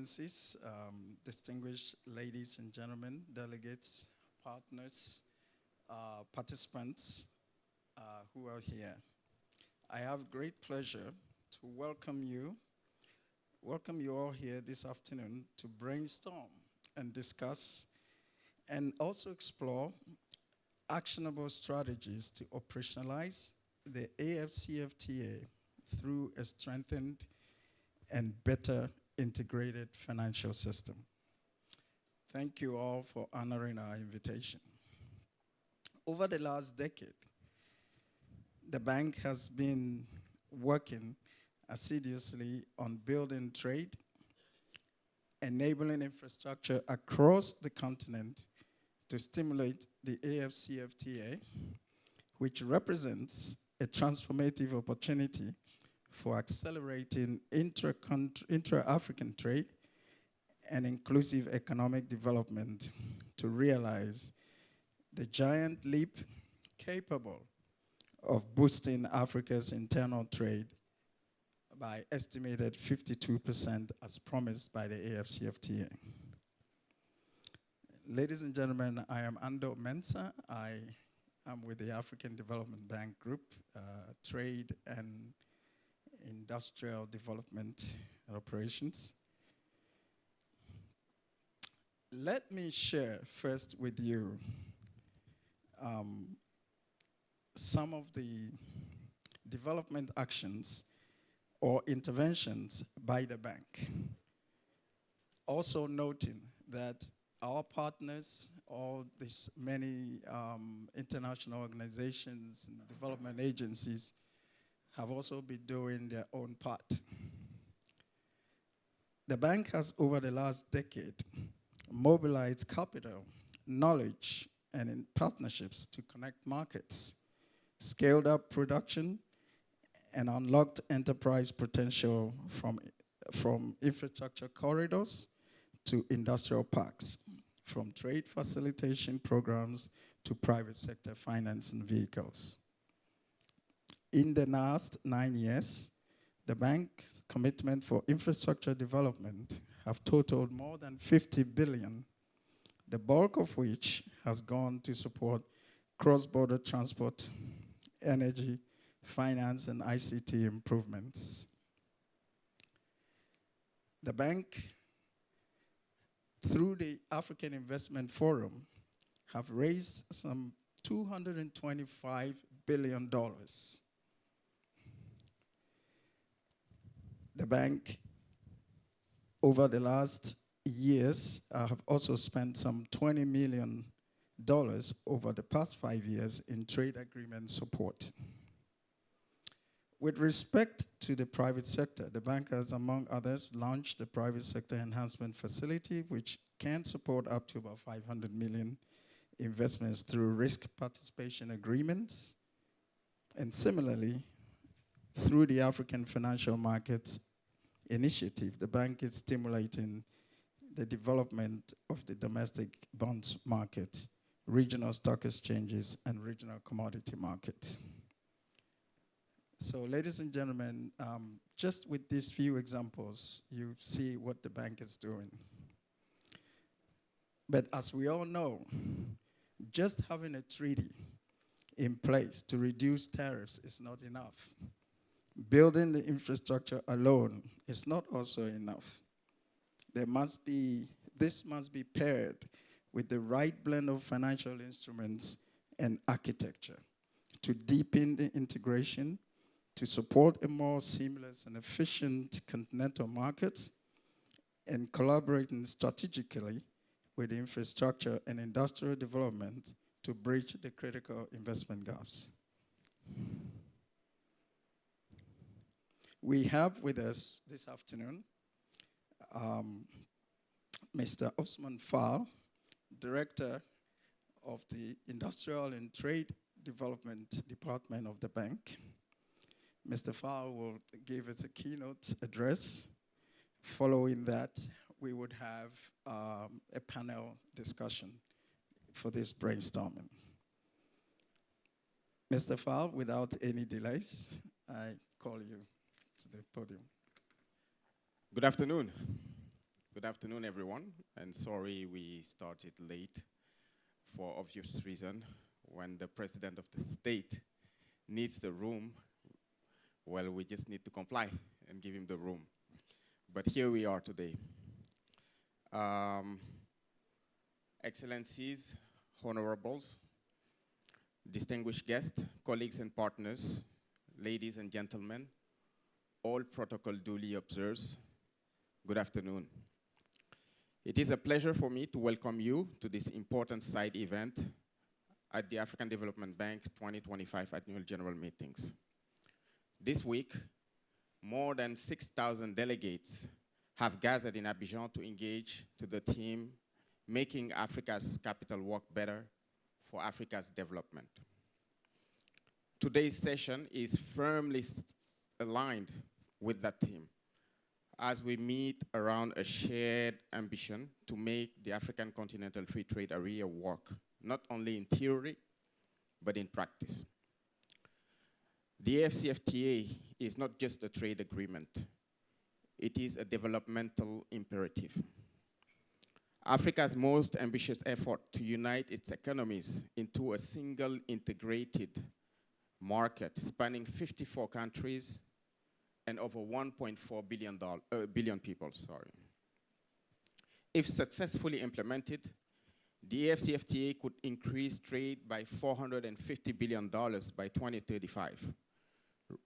Excellencies, distinguished ladies and gentlemen, delegates, partners, participants who are here. I have great pleasure to welcome you all here this afternoon to brainstorm and discuss and also explore actionable strategies to operationalize the AfCFTA through a strengthened and better integrated financial system. Thank you all for honoring our invitation. Over the last decade, the bank has been working assiduously on building trade, enabling infrastructure across the continent to stimulate the AfCFTA, which represents a transformative opportunity for accelerating intra-African trade and inclusive economic development to realize the giant leap capable of boosting Africa's internal trade by estimated 52% as promised by the AfCFTA. Ladies and gentlemen, I am Ando Mensah. I am with the African Development Bank Group, Trade and Industrial Development and Operations. Let me share first with you some of the development actions or interventions by the bank. Also noting that our partners, all these many international organizations and development agencies have also been doing their own part. The bank has, over the last decade, mobilized capital, knowledge, and in partnerships to connect markets, scaled up production, and unlocked enterprise potential from infrastructure corridors to industrial parks, from trade facilitation programs to private sector financing vehicles. In the last 9 years, the bank's commitment for infrastructure development have totaled more than 50 billion, the bulk of which has gone to support cross-border transport, energy, finance, and ICT improvements. The bank, through the African Investment Forum, have raised some $225 billion. The bank, over the last years, have also spent some $20 million over the past 5 years in trade agreement support. With respect to the private sector, the bank has, among others, launched the Private Sector Enhancement Facility, which can support up to about 500 million investments through risk participation agreements. And similarly, through the African Financial Markets Initiative, the bank is stimulating the development of the domestic bonds market, regional stock exchanges, and regional commodity markets. So, ladies and gentlemen, just with these few examples, you see what the bank is doing. But as we all know, just having a treaty in place to reduce tariffs is not enough. Building the infrastructure alone is not also enough. This must be paired with the right blend of financial instruments and architecture to deepen the integration, to support a more seamless and efficient continental market, and collaborating strategically with infrastructure and industrial development to bridge the critical investment gaps. We have with us this afternoon Mr. Osman Fall, Director of the Industrial and Trade Development Department of the bank. Mr. Fall will give us a keynote address. Following that, we would have a panel discussion for this brainstorming. Mr. Fall, without any delays, I call you to the podium. Good afternoon. Good afternoon, everyone, and sorry we started late for obvious reason. When the president of the state needs the room, well, we just need to comply and give him the room. But here we are today. Excellencies, honorables, distinguished guests, colleagues and partners, ladies and gentlemen, all protocol duly observed, good afternoon. It is a pleasure for me to welcome you to this important side event at the African Development Bank's 2025 Annual General Meetings. This week, more than 6,000 delegates have gathered in Abidjan to engage to the theme, Making Africa's Capital Work Better for Africa's Development. Today's session is firmly aligned with that theme, as we meet around a shared ambition to make the African Continental Free Trade Area work, not only in theory, but in practice. The AfCFTA is not just a trade agreement. It is a developmental imperative. Africa's most ambitious effort to unite its economies into a single integrated market spanning 54 countries and over 1.4 billion people. If successfully implemented, the AfCFTA could increase trade by $450 billion by 2035,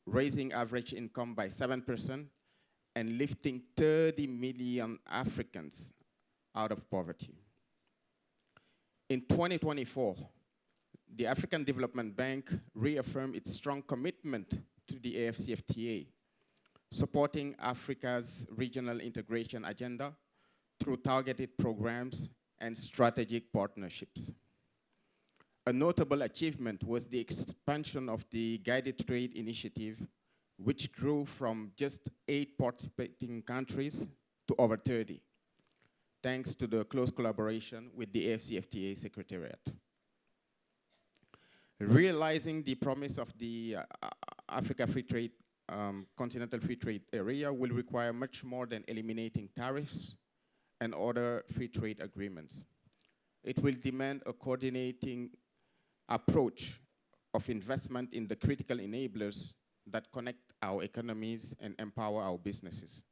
raising average income by 7% and lifting 30 million Africans out of poverty. In 2024, the African Development Bank reaffirmed its strong commitment to the AfCFTA, supporting Africa's regional integration agenda through targeted programs and strategic partnerships. A notable achievement was the expansion of the Guided Trade Initiative, which grew from just 8 participating countries to over 30, thanks to the close collaboration with the AfCFTA Secretariat. Realizing the promise of the Africa Free Trade Continental Free Trade Area will require much more than eliminating tariffs and other free trade agreements. It will demand a coordinating approach of investment in the critical enablers that connect our economies and empower our businesses.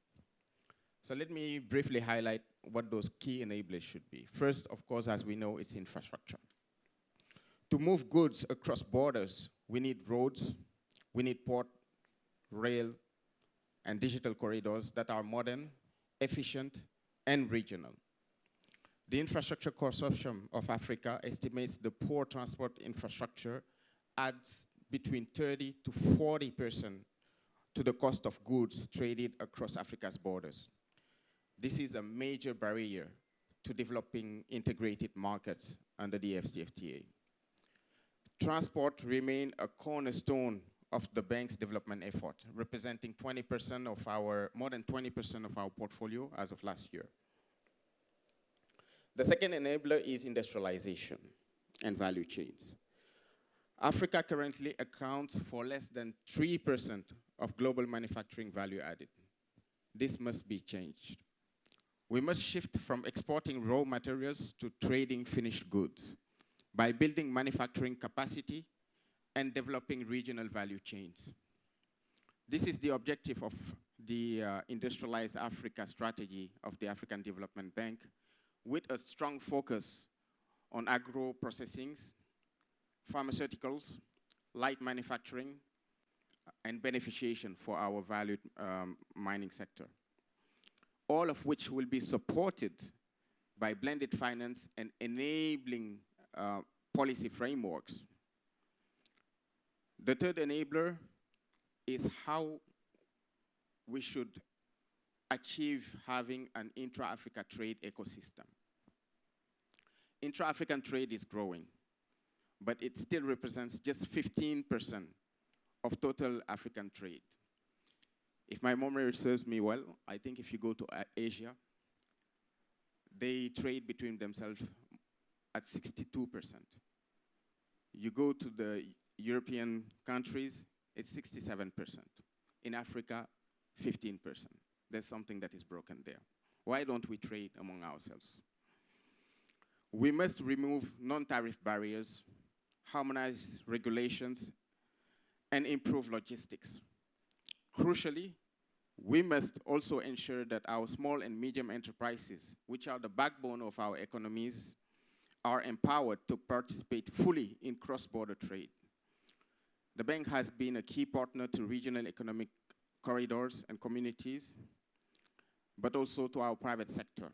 So let me briefly highlight what those key enablers should be. First, of course, as we know, it's infrastructure. To move goods across borders, we need roads, we need port, rail, and digital corridors that are modern, efficient, and regional. The Infrastructure Consortium of Africa estimates the poor transport infrastructure adds between 30 to 40% to the cost of goods traded across Africa's borders. This is a major barrier to developing integrated markets under the AfCFTA. Transport remains a cornerstone of the bank's development effort, representing 20% of more than 20% of our portfolio as of last year. The second enabler is industrialization and value chains. Africa currently accounts for less than 3% of global manufacturing value added. This must be changed. We must shift from exporting raw materials to trading finished goods by building manufacturing capacity and developing regional value chains. This is the objective of the Industrialized Africa strategy of the African Development Bank, with a strong focus on agro-processing, pharmaceuticals, light manufacturing, and beneficiation for our valued mining sector, all of which will be supported by blended finance and enabling policy frameworks. The third enabler is how we should achieve having an intra-Africa trade ecosystem. Intra-African trade is growing, but it still represents just 15% of total African trade. If my memory serves me well, I think if you go to Asia, they trade between themselves at 62%. You go to the European countries, it's 67%. In Africa, 15%. There's something that is broken there. Why don't we trade among ourselves? We must remove non-tariff barriers, harmonize regulations, and improve logistics. Crucially, we must also ensure that our small and medium enterprises, which are the backbone of our economies, are empowered to participate fully in cross-border trade. The bank has been a key partner to regional economic corridors and communities, but also to our private sector.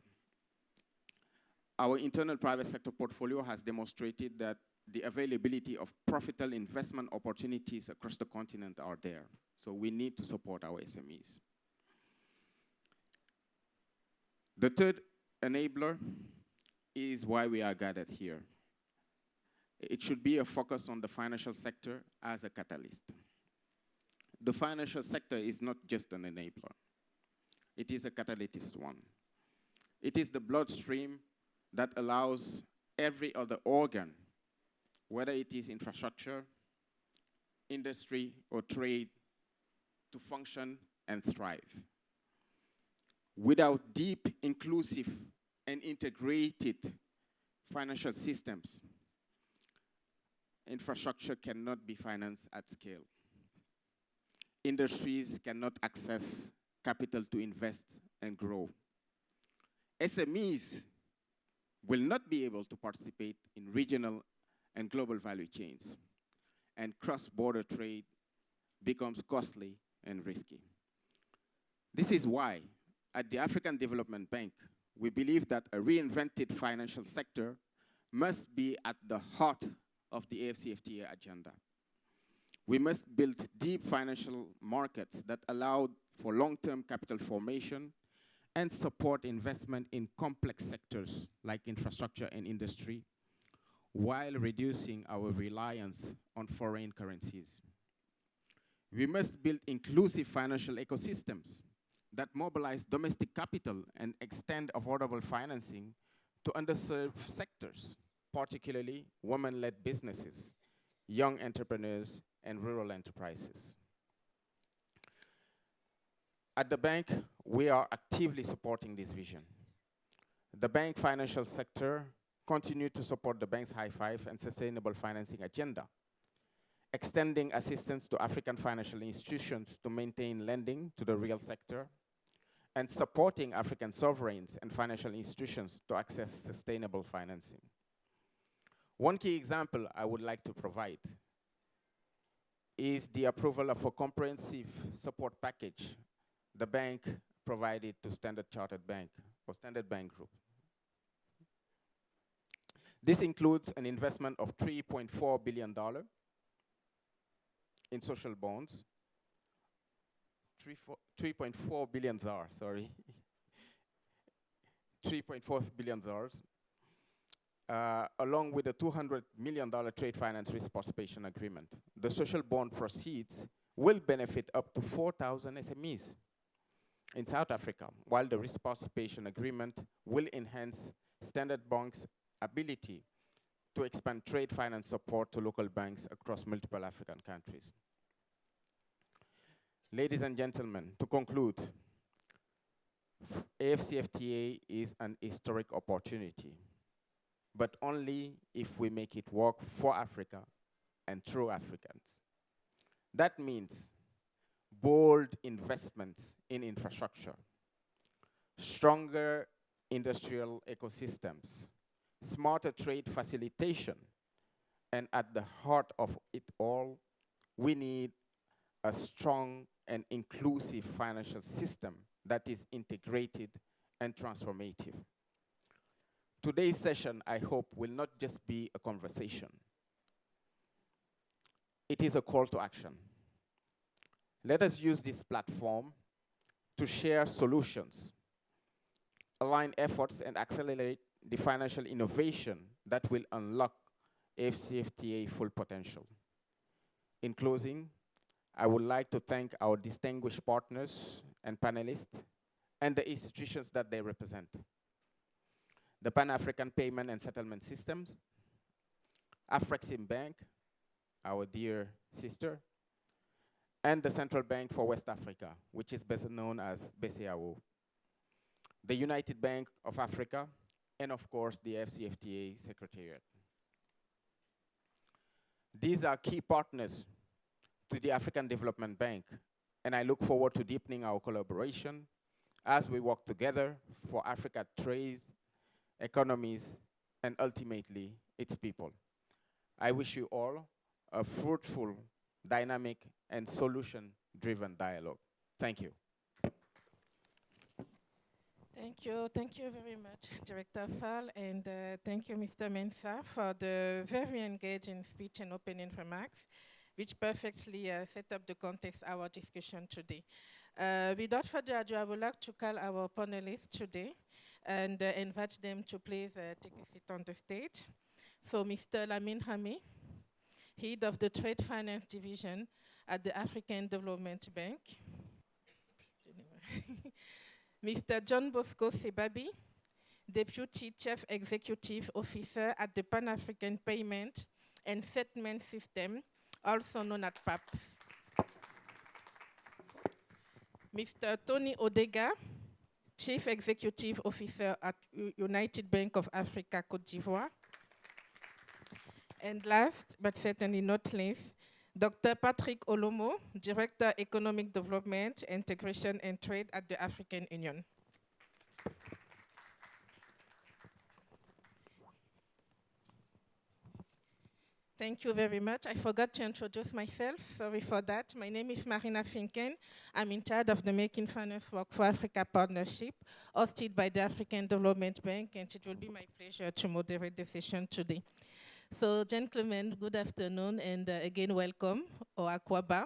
Our internal private sector portfolio has demonstrated that the availability of profitable investment opportunities across the continent are there. So we need to support our SMEs. The third enabler is why we are gathered here. It should be a focus on the financial sector as a catalyst. The financial sector is not just an enabler. It is a catalyst one. It is the bloodstream that allows every other organ, whether it is infrastructure, industry, or trade, to function and thrive. Without deep, inclusive, and integrated financial systems, infrastructure cannot be financed at scale. Industries cannot access capital to invest and grow. SMEs will not be able to participate in regional and global value chains, and cross-border trade becomes costly and risky. This is why, at the African Development Bank, we believe that a reinvented financial sector must be at the heart of the AfCFTA agenda. We must build deep financial markets that allow for long-term capital formation and support investment in complex sectors like infrastructure and industry, while reducing our reliance on foreign currencies. We must build inclusive financial ecosystems that mobilize domestic capital and extend affordable financing to underserved sectors, particularly women-led businesses, young entrepreneurs, and rural enterprises. At the bank, we are actively supporting this vision. The bank financial sector continues to support the bank's high five and sustainable financing agenda, extending assistance to African financial institutions to maintain lending to the real sector, and supporting African sovereigns and financial institutions to access sustainable financing. One key example I would like to provide is the approval of a comprehensive support package the bank provided to Standard Chartered Bank, or Standard Bank Group. This includes an investment of $3.4 billion in social bonds, 3.4 billion ZAR, sorry. 3.4 billion ZARs, along with a $200 million trade finance risk participation agreement. The social bond proceeds will benefit up to 4,000 SMEs in South Africa, while the risk participation agreement will enhance Standard Bank's ability to expand trade finance support to local banks across multiple African countries. Ladies and gentlemen, to conclude, AfCFTA is an historic opportunity, but only if we make it work for Africa and through Africans. That means bold investments in infrastructure, stronger industrial ecosystems, smarter trade facilitation, and at the heart of it all, we need a strong and inclusive financial system that is integrated and transformative. Today's session, I hope, will not just be a conversation. It is a call to action. Let us use this platform to share solutions, align efforts, and accelerate the financial innovation that will unlock AfCFTA full potential. In closing, I would like to thank our distinguished partners and panelists and the institutions that they represent. The Pan-African Payment and Settlement Systems, Afrexim Bank, our dear sister, and the Central Bank for West Africa, which is better known as BCAO. the United Bank of Africa, and of course the AfCFTA Secretariat. These are key partners to the African Development Bank, and I look forward to deepening our collaboration as we work together for Africa's trade, economies, and ultimately its people. I wish you all a fruitful, dynamic, and solution-driven dialogue. Thank you. Thank you very much, Director Fall, and thank you, Mr. Mensah, for the very engaging speech and opening remarks, which perfectly set up the context of our discussion today. Without further ado, I would like to call our panelists today and invite them to please take a seat on the stage. So, Mr. Lamine Hami, Head of the Trade Finance Division at the African Development Bank. Mr. John Bosco Sebabi, Deputy Chief Executive Officer at the Pan-African Payment and Settlement System, also known as PAPS. Mr. Tony Odega, Chief Executive Officer at United Bank of Africa, Côte d'Ivoire. And last, but certainly not least, Dr. Patrick Olomo, Director Economic Development, Integration and Trade at the African Union. Thank you very much. I forgot to introduce myself. Sorry for that. My name is Marina Finken. I'm in charge of the Making Finance Work for Africa Partnership, hosted by the African Development Bank, and it will be my pleasure to moderate the session today. So, gentlemen, good afternoon, and again, welcome, or Akwaba.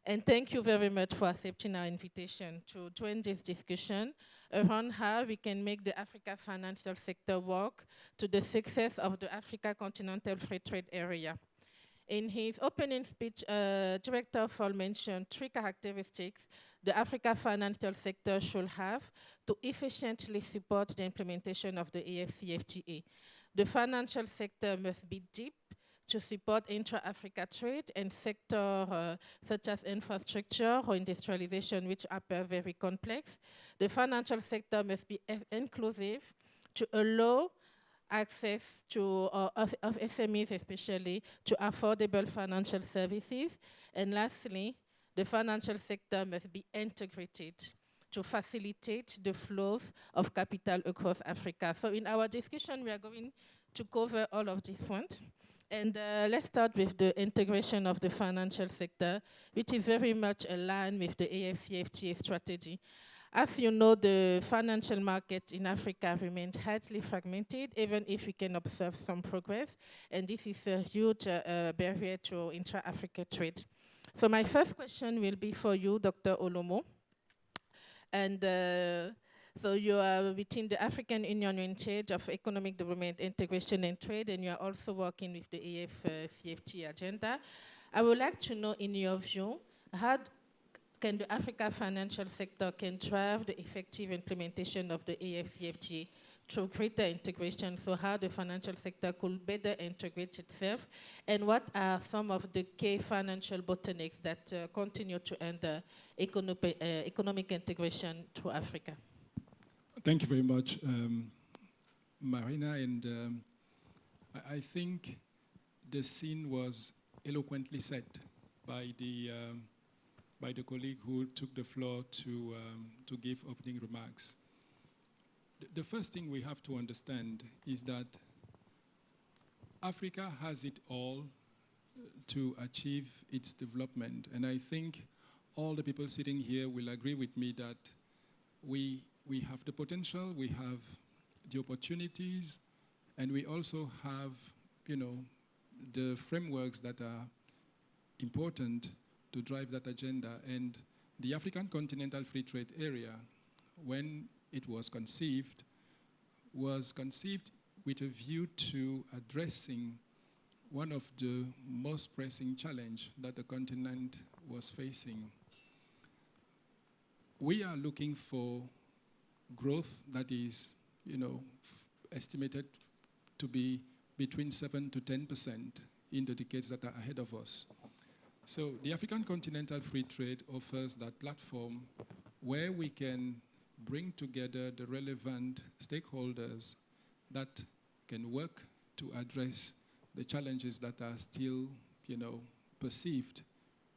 And thank you very much for accepting our invitation to join this discussion around how we can make the Africa financial sector work to the success of the Africa Continental Free Trade Area. In his opening speech, Director Fall mentioned 3 characteristics the Africa financial sector should have to efficiently support the implementation of the AfCFTA. The financial sector must be deep to support intra-Africa trade and sectors such as infrastructure or industrialization, which appear very complex. The financial sector must be inclusive to allow access to of SMEs especially to affordable financial services. And lastly, the financial sector must be integrated to facilitate the flows of capital across Africa. So in our discussion, we are going to cover all of these points. And let's start with the integration of the financial sector, which is very much aligned with the AfCFTA strategy. As you know, the financial market in Africa remains highly fragmented, even if we can observe some progress. And this is a huge barrier to intra-Africa trade. So my first question will be for you, Dr. Olomo. And so you are within the African Union in charge of economic development, integration and trade, and you are also working with the AfCFTA agenda. I would like to know, in your view, how can the Africa financial sector can drive the effective implementation of the AfCFTA through greater integration, so how the financial sector could better integrate itself, and what are some of the key financial bottlenecks that continue to hinder economic integration through Africa? Thank you very much, Marina, and I think the scene was eloquently set by the colleague who took the floor to give opening remarks. The first thing we have to understand is that Africa has it all to achieve its development. And I think all the people sitting here will agree with me that we have the potential, we have the opportunities, and we also have, the frameworks that are important to drive that agenda. And the African Continental Free Trade Area, when it was conceived with a view to addressing one of the most pressing challenges that the continent was facing. We are looking for growth that is, estimated to be between 7 to 10% in the decades that are ahead of us. So the African Continental Free Trade offers that platform where we can bring together the relevant stakeholders that can work to address the challenges that are still, perceived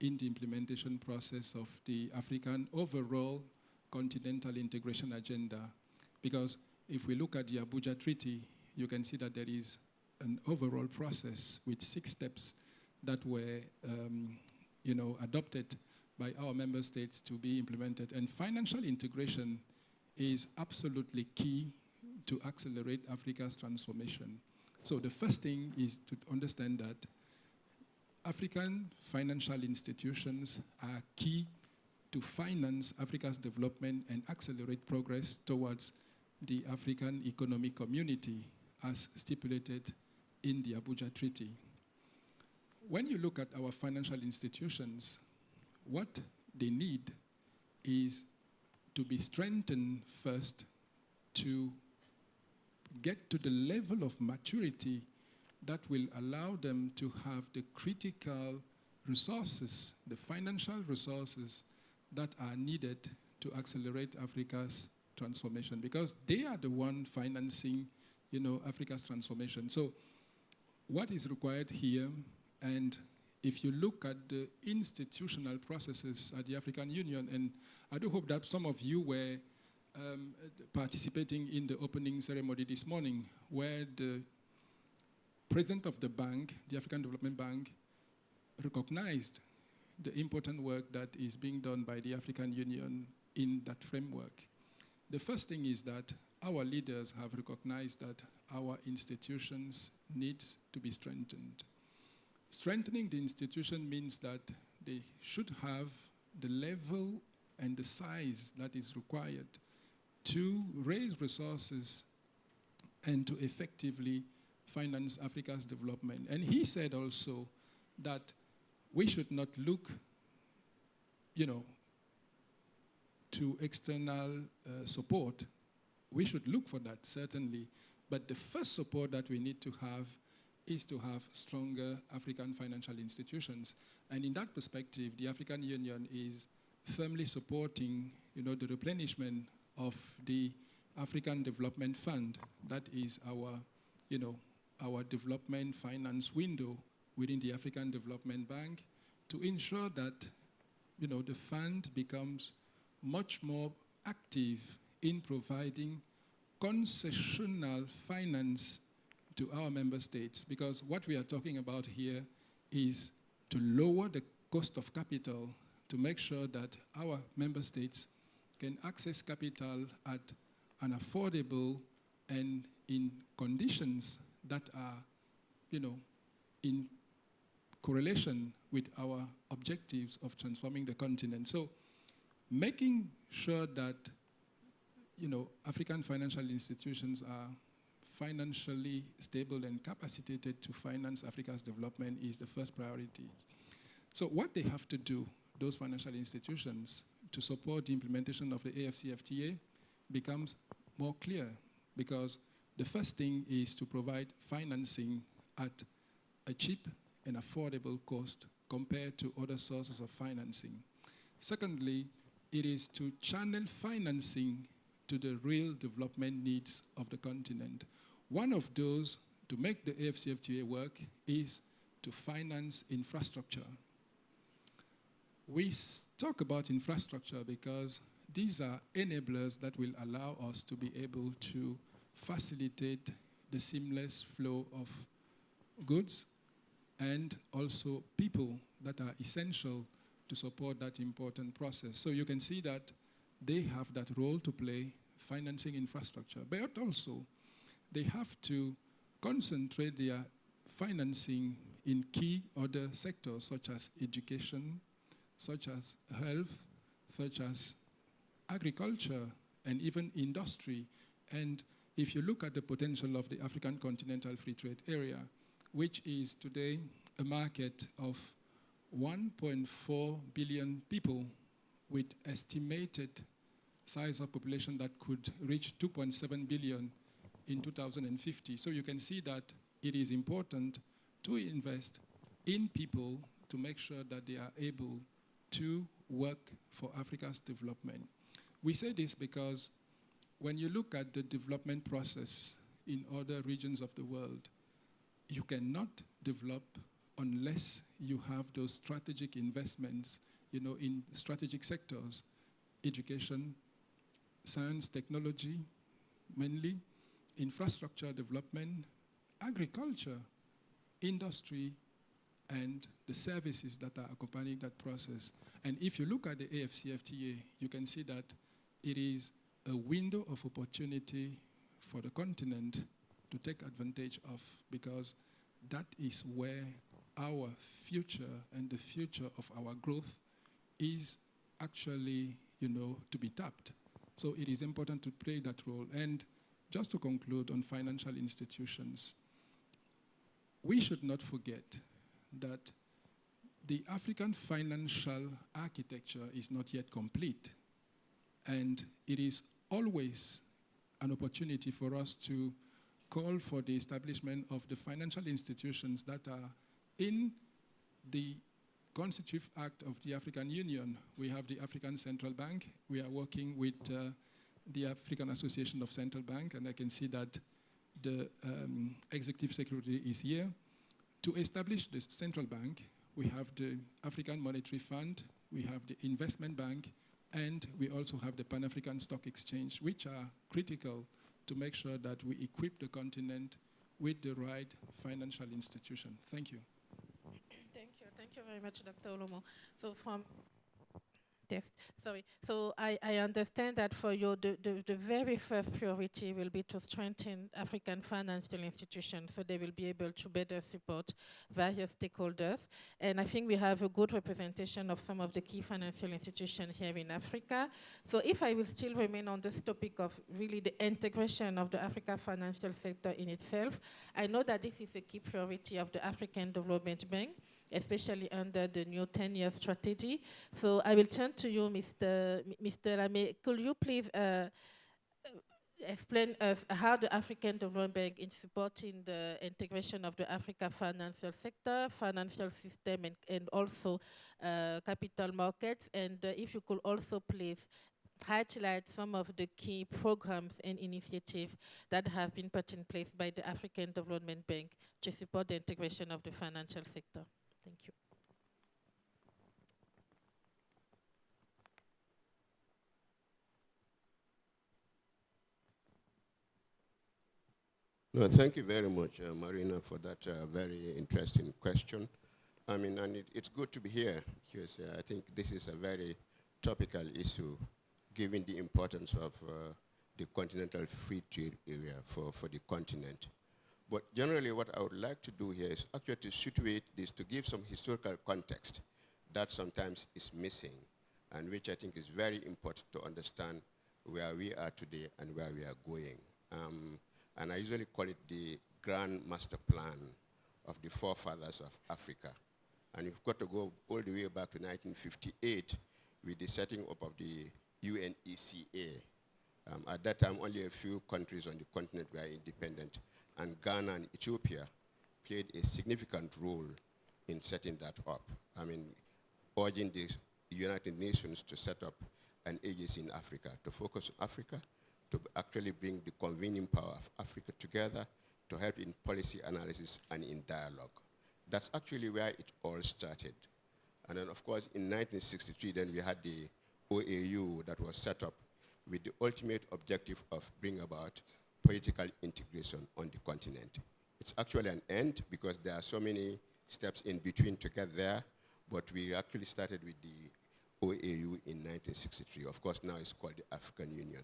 in the implementation process of the African overall continental integration agenda. Because if we look at the Abuja Treaty, you can see that there is an overall process with 6 steps that were, adopted by our member states to be implemented. And financial integration is absolutely key to accelerate Africa's transformation. So the first thing is to understand that African financial institutions are key to finance Africa's development and accelerate progress towards the African Economic Community as stipulated in the Abuja Treaty. When you look at our financial institutions, what they need is to be strengthened first to get to the level of maturity that will allow them to have the critical resources, the financial resources that are needed to accelerate Africa's transformation, because they are the one financing, Africa's transformation. So what is required here, and if you look at the institutional processes at the African Union, and I do hope that some of you were participating in the opening ceremony this morning, where the president of the bank, the African Development Bank, recognized the important work that is being done by the African Union in that framework. The first thing is that our leaders have recognized that our institutions need to be strengthened. Strengthening the institution means that they should have the level and the size that is required to raise resources and to effectively finance Africa's development. And he said also that we should not look, to external support. We should look for that, certainly. But the first support that we need to have is to have stronger African financial institutions. And in that perspective, the African Union is firmly supporting, the replenishment of the African Development Fund. That is our, our development finance window within the African Development Bank to ensure that, the fund becomes much more active in providing concessional finance to our member states, because what we are talking about here is to lower the cost of capital to make sure that our member states can access capital at an affordable and in conditions that are, in correlation with our objectives of transforming the continent. So making sure that, African financial institutions are financially stable and capacitated to finance Africa's development is the first priority. So what they have to do, those financial institutions, to support the implementation of the AfCFTA becomes more clear, because the first thing is to provide financing at a cheap and affordable cost compared to other sources of financing. Secondly, it is to channel financing to the real development needs of the continent. One of those, to make the AfCFTA work, is to finance infrastructure. We talk about infrastructure because these are enablers that will allow us to be able to facilitate the seamless flow of goods and also people that are essential to support that important process. So you can see that they have that role to play, financing infrastructure, but also they have to concentrate their financing in key other sectors such as education, such as health, such as agriculture, and even industry. And if you look at the potential of the African Continental Free Trade Area, which is today a market of 1.4 billion people with estimated size of population that could reach 2.7 billion in 2050. So you can see that it is important to invest in people to make sure that they are able to work for Africa's development. We say this because when you look at the development process in other regions of the world, you cannot develop unless you have those strategic investments, in strategic sectors, education, science, technology, mainly, infrastructure development, agriculture, industry, and the services that are accompanying that process. And if you look at the AfCFTA, you can see that it is a window of opportunity for the continent to take advantage of, because that is where our future and the future of our growth is actually, to be tapped. So it is important to play that role. And just to conclude on financial institutions, we should not forget that the African financial architecture is not yet complete. And it is always an opportunity for us to call for the establishment of the financial institutions that are in the Constitutive Act of the African Union. We have the African Central Bank. We are working with the African Association of Central Bank, and I can see that the Executive Secretary is here. To establish the central bank, we have the African Monetary Fund, we have the Investment Bank, and we also have the Pan-African Stock Exchange, which are critical to make sure that we equip the continent with the right financial institution. Thank you. Thank you very much, Dr. Olomo. So So I understand that for you, the very first priority will be to strengthen African financial institutions so they will be able to better support various stakeholders. And I think we have a good representation of some of the key financial institutions here in Africa. So if I will still remain on this topic of really the integration of the Africa financial sector in itself, I know that this is a key priority of the African Development Bank, especially under the new 10-year strategy. So I will turn to you, Mr. Lamé. Could you please explain us how the African Development Bank is supporting the integration of the Africa financial sector, financial system, and also capital markets? And if you could also please highlight some of the key programs and initiatives that have been put in place by the African Development Bank to support the integration of the financial sector. Thank you. No, thank you very much, Marina, for that very interesting question. I mean, and it's good to be here because I think this is a very topical issue, given the importance of the continental free trade area for the continent. But generally, what I would like to do here is actually to situate this, to give some historical context that sometimes is missing, and which I think is very important to understand where we are today and where we are going. And I usually call it the grand master plan of the forefathers of Africa. And you've got to go all the way back to 1958 with the setting up of the UNECA. At that time, only a few countries on the continent were independent, and Ghana and Ethiopia played a significant role in setting that up. I mean, urging the United Nations to set up an agency in Africa, to focus on Africa, to actually bring the convening power of Africa together, to help in policy analysis and in dialogue. That's actually where it all started. And then, of course, in 1963, then we had the OAU that was set up with the ultimate objective of bringing about political integration on the continent. It's actually an end because there are so many steps in between to get there, but we actually started with the OAU in 1963. Of course, now it's called the African Union.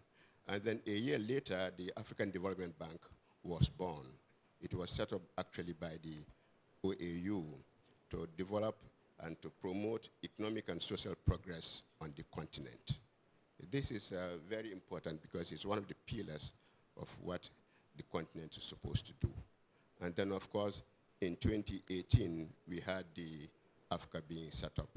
And then a year later, the African Development Bank was born. It was set up actually by the OAU to develop and to promote economic and social progress on the continent. This is very important because it's one of the pillars of what the continent is supposed to do. And then, of course, in 2018, we had the AfCFTA being set up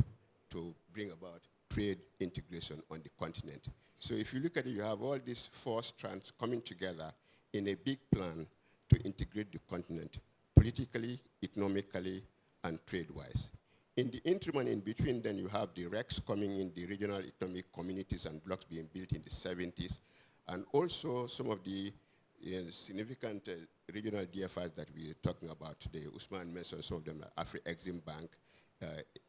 to bring about trade integration on the continent. So if you look at it, you have all these four strands coming together in a big plan to integrate the continent politically, economically, and trade-wise. In the interim and in between, then you have the RECs coming in, the regional economic communities and blocks being built in the 70s, and also some of the significant regional DFIs that we are talking about today. Usman mentioned some of them, like Afri-Exim Bank,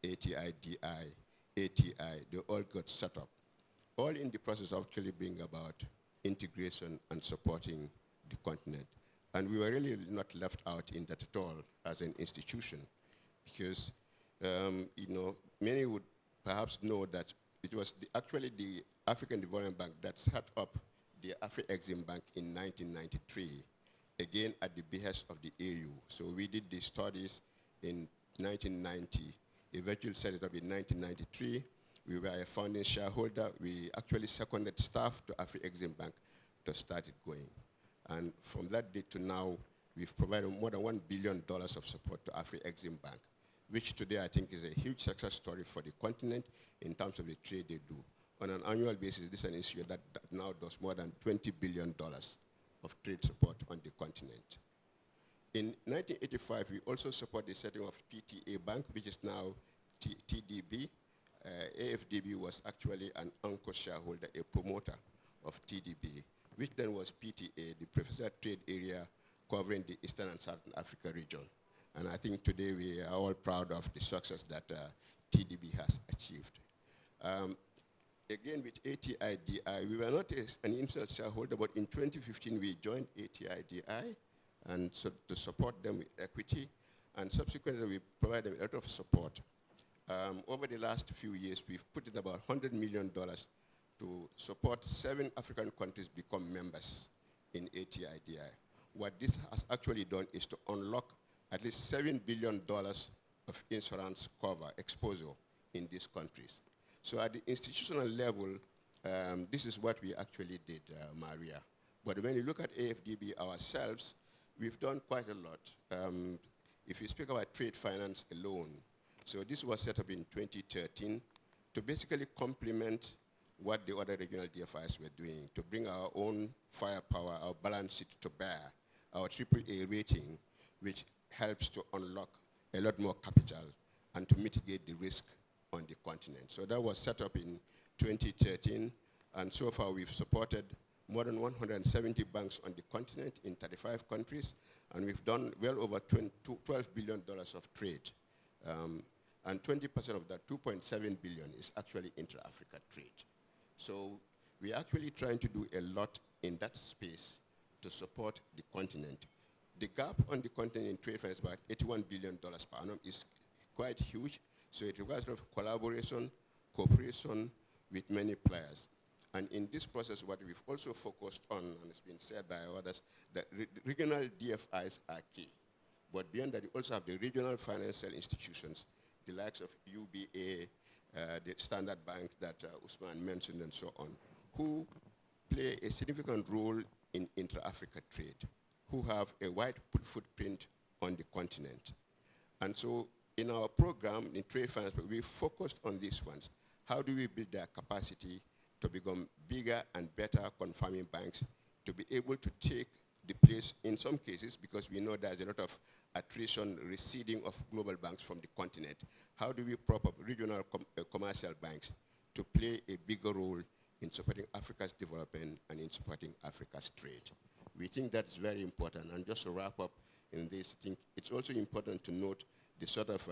ATI-DI, ATI, they all got set up, all in the process of actually bringing about integration and supporting the continent. And we were really not left out in that at all as an institution, because many would perhaps know that it was actually the African Development Bank that set up the Afri-Exim Bank in 1993, again at the behest of the AU. So we did the studies in 1990, eventually set it up in 1993. We were a founding shareholder. We actually seconded staff to Afri-Exim Bank to start it going. And from that day to now, we've provided more than $1 billion of support to Afri-Exim Bank, which today I think is a huge success story for the continent in terms of the trade they do. On an annual basis, this is an issue that now does more than $20 billion of trade support on the continent. In 1985, we also support the setting of PTA Bank, which is now TDB. AFDB was actually an anchor shareholder, a promoter of TDB, which then was PTA, the Preferred Trade Area covering the Eastern and Southern Africa region. And I think today we are all proud of the success that TDB has achieved. Again, with ATI-DI, we were not an instant shareholder, but in 2015 we joined ATI-DI and so to support them with equity, and subsequently we provided them a lot of support. Over the last few years, we've put in about $100 million to support 7 African countries become members in ATI-DI. What this has actually done is to unlock at least $7 billion of insurance cover exposure in these countries. So at the institutional level, this is what we actually did, Maria. But when you look at AFDB ourselves, we've done quite a lot. If you speak about trade finance alone, so this was set up in 2013 to basically complement what the other regional DFIs were doing, to bring our own firepower, our balance sheet to bear, our AAA rating, which helps to unlock a lot more capital and to mitigate the risk on the continent. So that was set up in 2013, and so far we've supported more than 170 banks on the continent in 35 countries, and we've done well over $12 billion of trade. And 20% of that, 2.7 billion, is actually intra-Africa trade. So we're actually trying to do a lot in that space to support the continent. The gap on the continent in trade finance, about $81 billion per annum, is quite huge. So it requires a lot of collaboration, cooperation with many players. And in this process, what we've also focused on, and it's been said by others, that regional DFIs are key. But beyond that, you also have the regional financial institutions, the likes of UBA, the Standard Bank that Usman mentioned, and so on, who play a significant role in intra-Africa trade, who have a wide footprint on the continent. And so in our program, in trade finance, we focused on these ones. How do we build their capacity to become bigger and better confirming banks, to be able to take the place in some cases, because we know there's a lot of attrition, receding of global banks from the continent. How do we prop up regional commercial banks to play a bigger role in supporting Africa's development and in supporting Africa's trade? We think that's very important. And just to wrap up in this, I think it's also important to note the sort of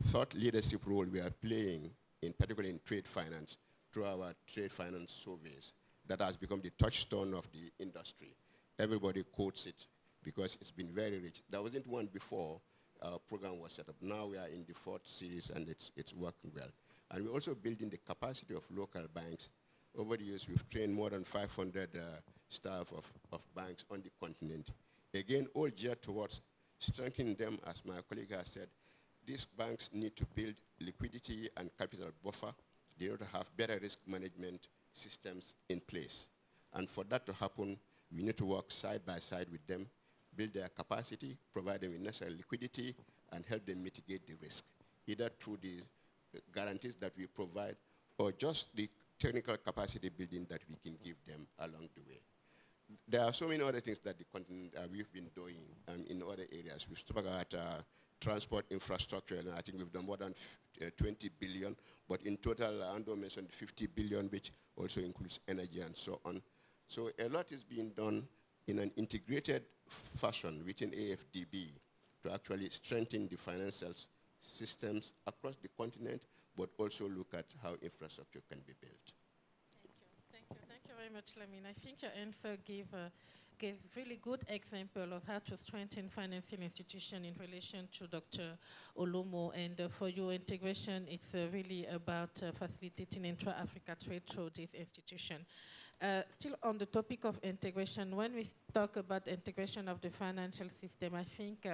thought leadership role we are playing, in particular in trade finance, through our trade finance surveys. That has become the touchstone of the industry. Everybody quotes it because it's been very rich. There wasn't one before our program was set up. Now we are in the 4th series, and it's working well. And we're also building the capacity of local banks. Over the years, we've trained more than 500 staff of banks on the continent. Again, all geared towards strengthening them, as my colleague has said. These banks need to build liquidity and capital buffer. They need to have better risk management systems in place. And for that to happen, we need to work side by side with them, build their capacity, provide them with necessary liquidity, and help them mitigate the risk, either through the guarantees that we provide or just the technical capacity building that we can give them along the way. There are so many other things that the continent we've been doing in other areas. We've spoken about transport infrastructure, and I think we've done more than 20 billion, but in total, Ando mentioned 50 billion, which also includes energy and so on. So a lot is being done in an integrated fashion within AFDB to actually strengthen the financial systems across the continent, but also look at how infrastructure can be built. Thank you very much, Lamine. I think your answer gave really good example of how to strengthen financial institution in relation to Dr. Olomo. And for your integration, it's really about facilitating intra-Africa trade through this institution. Still on the topic of integration, when we talk about integration of the financial system, I think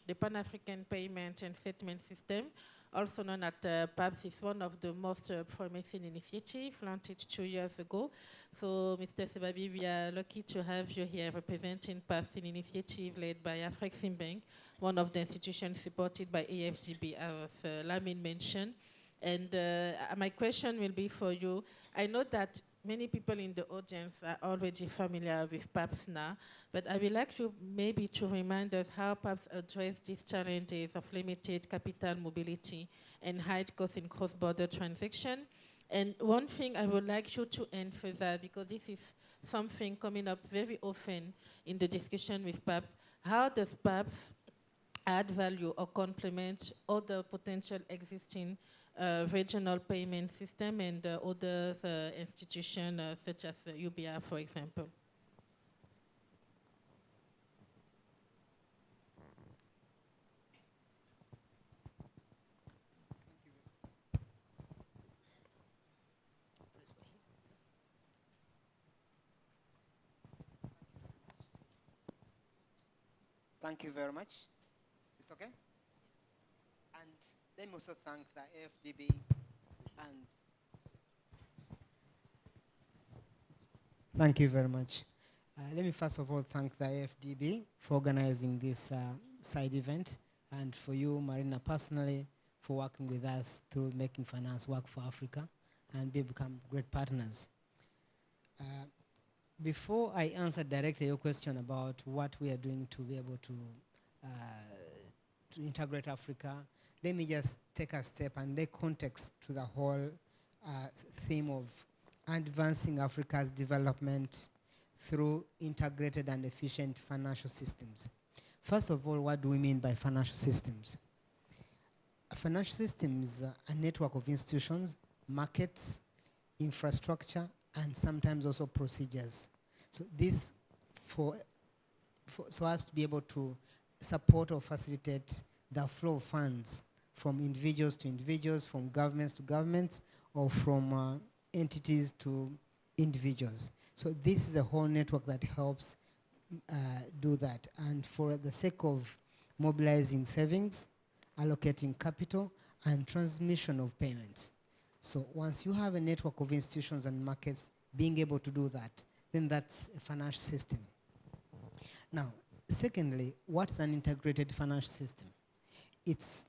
the Pan-African Payment and Settlement System, also known as PAPS, is one of the most promising initiatives launched 2 years ago. So, Mr. Sebabi, we are lucky to have you here representing PAPS, an initiative led by AfCFTA, one of the institutions supported by AFDB, as Lamine mentioned. And my question will be for you. I know that many people in the audience are already familiar with PAPS now, but I would like you maybe to remind us how PAPS address these challenges of limited capital mobility and high cost in cross-border transaction. And one thing I would like you to emphasize, because this is something coming up very often in the discussion with PAPS, how does PAPS add value or complement other potential existing regional payment system and other institutions such as UBR, for example? Thank you very much. It's okay? And let me also thank the AFDB and thank you very much. Let me first of all thank the AFDB for organizing this side event, and for you, Marina, personally, for working with us through making finance work for Africa, and we become great partners. Before I answer directly your question about what we are doing to be able to integrate Africa, let me just take a step and lay context to the whole theme of advancing Africa's development through integrated and efficient financial systems. First of all, what do we mean by financial systems? A financial system is a network of institutions, markets, infrastructure, and sometimes also procedures. So this so as to be able to support or facilitate the flow of funds from individuals to individuals, from governments to governments, or from entities to individuals. So this is a whole network that helps do that. And for the sake of mobilizing savings, allocating capital, and transmission of payments. So once you have a network of institutions and markets being able to do that, then that's a financial system. Now, secondly, what's an integrated financial system? It's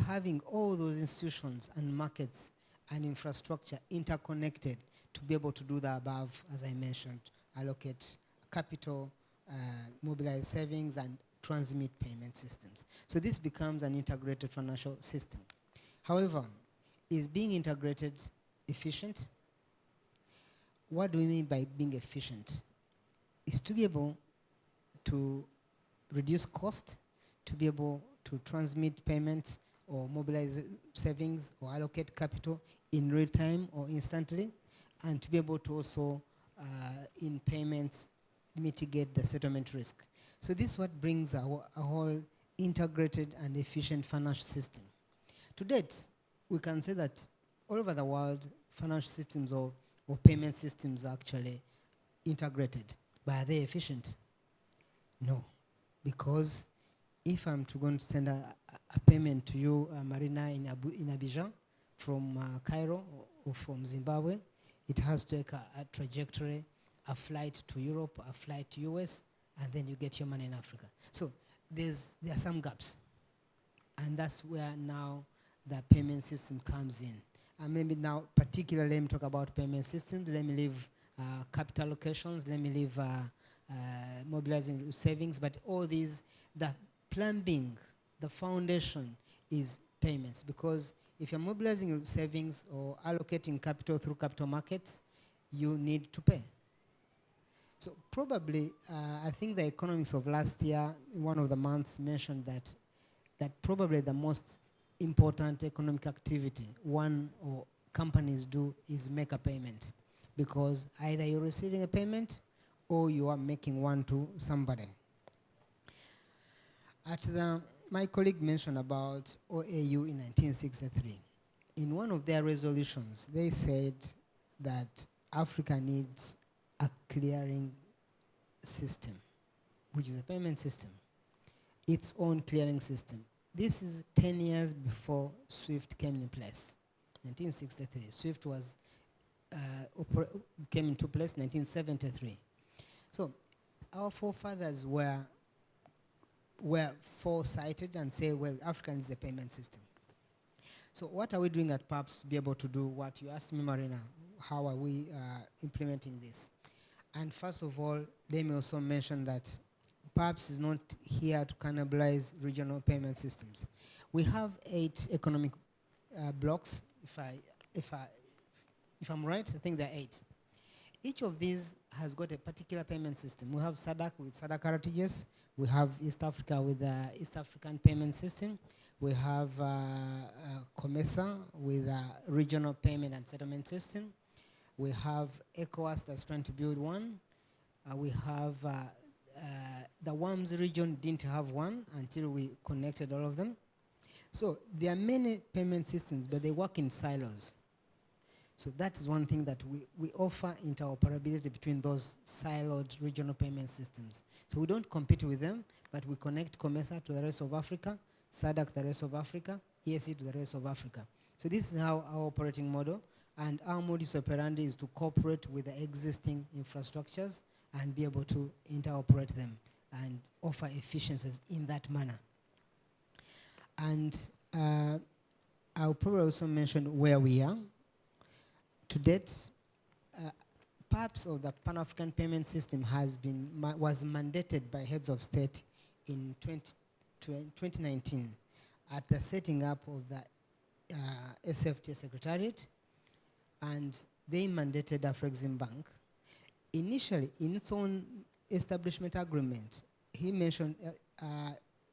having all those institutions and markets and infrastructure interconnected to be able to do the above, as I mentioned, allocate capital, mobilize savings, and transmit payment systems. So this becomes an integrated financial system. However, is being integrated efficient? What do we mean by being efficient? Is to be able to reduce cost, to be able to transmit payments or mobilize savings or allocate capital in real time or instantly, and to be able to also, in payments, mitigate the settlement risk. So this is what brings a whole integrated and efficient financial system. To date, we can say that all over the world, financial systems or payment systems are actually integrated. But are they efficient? No. Because if I'm going to send a payment to you, Marina, in Abidjan, from Cairo or from Zimbabwe, it has to take a trajectory, a flight to Europe, a flight to US, and then you get your money in Africa. So there are some gaps. And that's where now the payment system comes in. And maybe now, particularly, let me talk about payment systems. Let me leave capital allocations. Let me leave mobilizing savings. But all these, the plumbing the foundation is payments, because if you're mobilizing your savings or allocating capital through capital markets, you need to pay. So probably, I think the economics of last year, in one of the months mentioned that probably the most important economic activity one or companies do is make a payment, because either you're receiving a payment or you are making one to somebody. My colleague mentioned about OAU in 1963. In one of their resolutions, they said that Africa needs a clearing system, which is a payment system, its own clearing system. This is 10 years before SWIFT came in place, 1963. SWIFT was came into place 1973. So our forefathers were foresighted and say, well, Africa needs a payment system. So what are we doing at PAPS to be able to do what you asked me, Marina? How are we implementing this? And first of all, let me also mention that PAPS is not here to cannibalize regional payment systems. We have 8 economic blocks, if I'm right, I think there are 8. Each of these has got a particular payment system. We have SADC with SADC RTGS. We have East Africa with the East African payment system. We have COMESA with a regional payment and settlement system. We have ECOWAS that's trying to build one. We have the WAMS region didn't have one until we connected all of them. So there are many payment systems, but they work in silos. So that is one thing that we offer interoperability between those siloed regional payment systems. So we don't compete with them, but we connect COMESA to the rest of Africa, SADC to the rest of Africa, ESC to the rest of Africa. So this is how our operating model, and our modus operandi is to cooperate with the existing infrastructures and be able to interoperate them and offer efficiencies in that manner. And I'll probably also mention where we are. To date, PAPS, or the Pan-African Payment System, was mandated by heads of state in 2019 at the setting up of the AfCFTA Secretariat, and they mandated AfrEximBank. Initially, in its own establishment agreement, he mentioned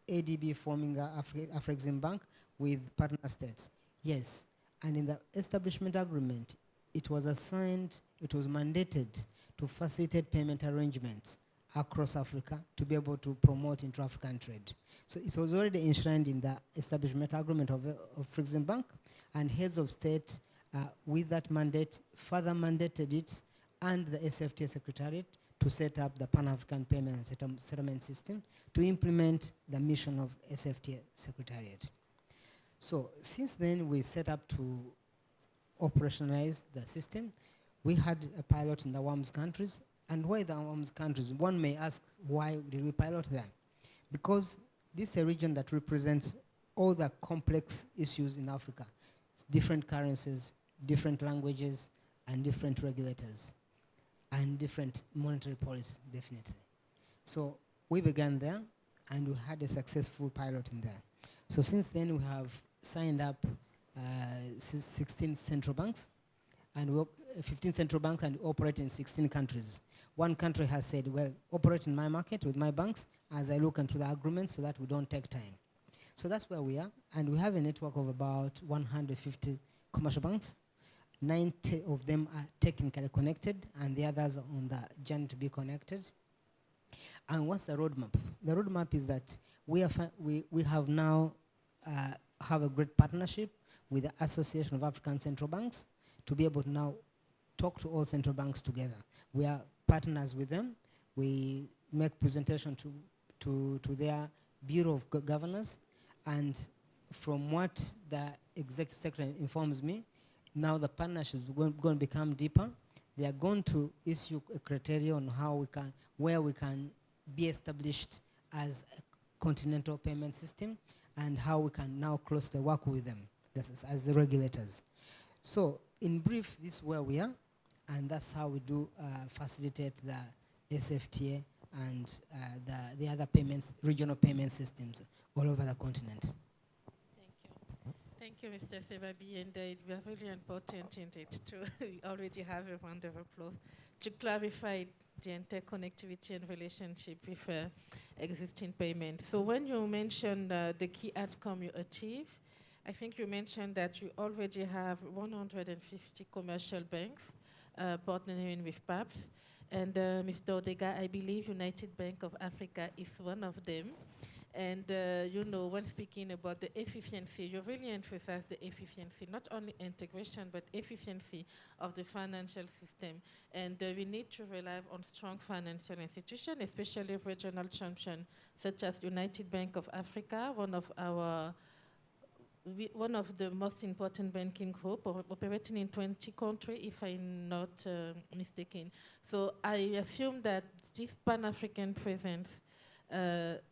ADB forming AfrEximBank with partner states. Yes, and in the establishment agreement, it was assigned, it was mandated to facilitate payment arrangements across Africa to be able to promote intra-African trade. So it was already enshrined in the establishment agreement of AfrEximBank, and heads of state with that mandate further mandated it and the AfCFTA Secretariat to set up the Pan-African Payment and Settlement System to implement the mission of AfCFTA Secretariat. So since then, we set up to operationalize the system. We had a pilot in the WAMS countries. And why the WAMS countries? One may ask, why did we pilot them? Because this is a region that represents all the complex issues in Africa. Different currencies, different languages, and different regulators, and different monetary policy, definitely. So we began there, and we had a successful pilot in there. So since then, we have signed up 16 central banks, and 15 central banks, and we operate in 16 countries. One country has said, well, operate in my market with my banks as I look into the agreement so that we don't take time. So that's where we are, and we have a network of about 150 commercial banks. 90 of them are technically connected, and the others are on the journey to be connected. And what's the roadmap? The roadmap is that we have now have a great partnership with the Association of African Central Banks to be able to now talk to all central banks together. We are partners with them. We make presentation to their Bureau of Governors, and from what the Executive Secretary informs me, now the partnership is going to become deeper. They are going to issue a criteria on where we can be established as a continental payment system, and how we can now closely work with them as the regulators. So in brief, this is where we are, and that's how we do facilitate the AfCFTA and the other payments, regional payment systems all over the continent. Thank you, Mr. Sebabi. Indeed, we are really important in it too. We already have a round of applause to clarify the interconnectivity and relationship with existing payments. So when you mentioned the key outcome you achieve, I think you mentioned that you already have 150 commercial banks partnering with PAPS. And Mr. Odega, I believe United Bank of Africa is one of them. And you know, when speaking about the efficiency, you really emphasize the efficiency, not only integration, but efficiency of the financial system. And we need to rely on strong financial institutions, especially regional champions, such as United Bank of Africa, one of the most important banking group operating in 20 countries, if I'm not mistaken. So I assume that this Pan-African presence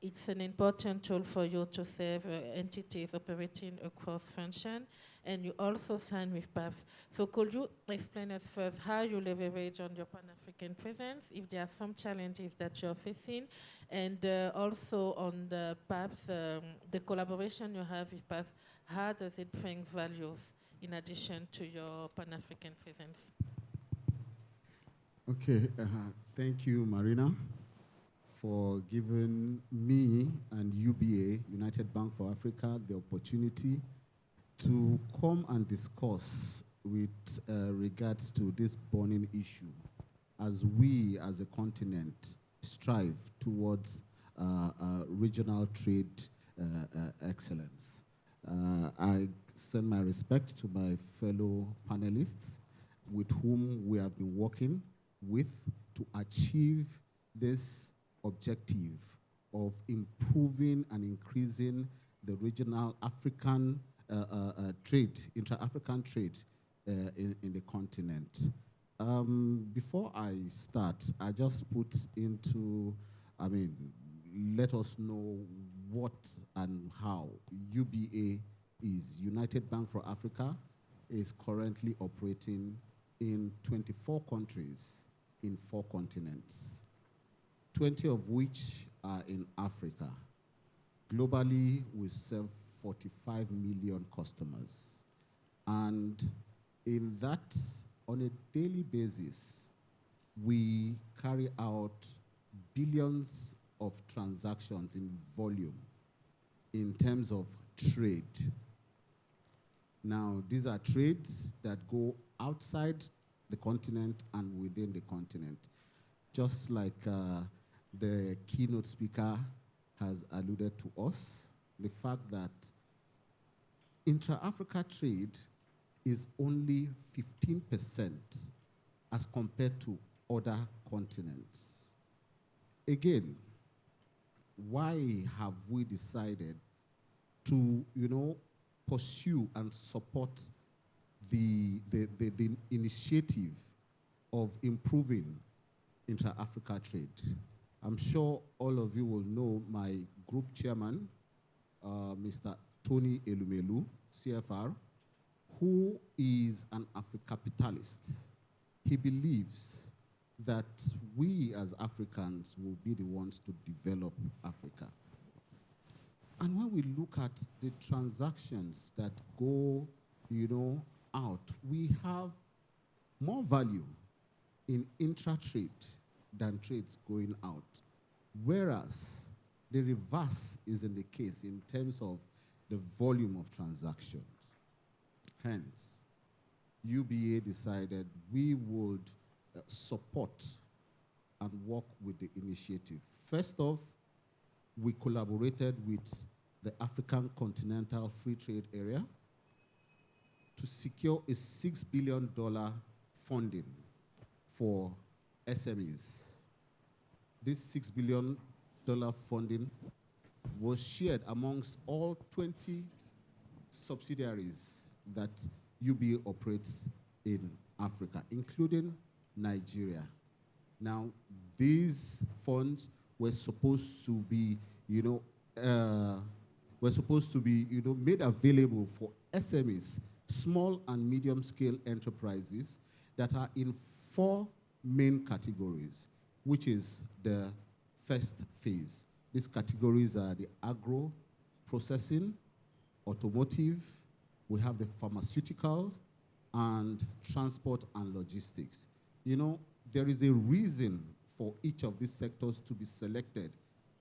it's an important tool for you to serve entities operating across function, and you also sign with PAPS. So could you explain us first how you leverage on your Pan-African presence, if there are some challenges that you're facing, and also on the PAPS, the collaboration you have with PAPS, how does it bring values in addition to your Pan-African presence? Okay, thank you, Marina, for giving me and UBA, United Bank for Africa, the opportunity to come and discuss with regards to this burning issue as we as a continent strive towards regional trade excellence. I send my respect to my fellow panelists with whom we have been working with to achieve this objective of improving and increasing the regional African trade, intra-African trade in the continent. Before I start, I just put into, let us know what and how UBA is. United Bank for Africa is currently operating in 24 countries in 4 continents, 20 of which are in Africa. Globally, we serve 45 million customers. And in that, on a daily basis, we carry out billions of transactions in volume in terms of trade. Now, these are trades that go outside the continent and within the continent. Just like the keynote speaker has alluded to us, the fact that intra-Africa trade is only 15% as compared to other continents. Again, why have we decided to, pursue and support the initiative of improving intra-Africa trade? I'm sure all of you will know my group chairman, Mr. Tony Elumelu, CFR, who is an Afro-capitalist. He believes that we as Africans will be the ones to develop Africa. And when we look at the transactions that go, out, we have more value in intra-trade than trades going out. Whereas the reverse is in the case in terms of the volume of transactions. Hence, UBA decided we would support and work with the initiative. First off, we collaborated with the African Continental Free Trade Area to secure a $6 billion funding for SMEs. This $6 billion funding was shared amongst all 20 subsidiaries that UBA operates in Africa, including Nigeria. Now, these funds were supposed to be, made available for SMEs, small and medium-scale enterprises that are in 4 main categories, which is the first phase. These categories are the agro processing, automotive, we have the pharmaceuticals, and transport and logistics. You know, there is a reason for each of these sectors to be selected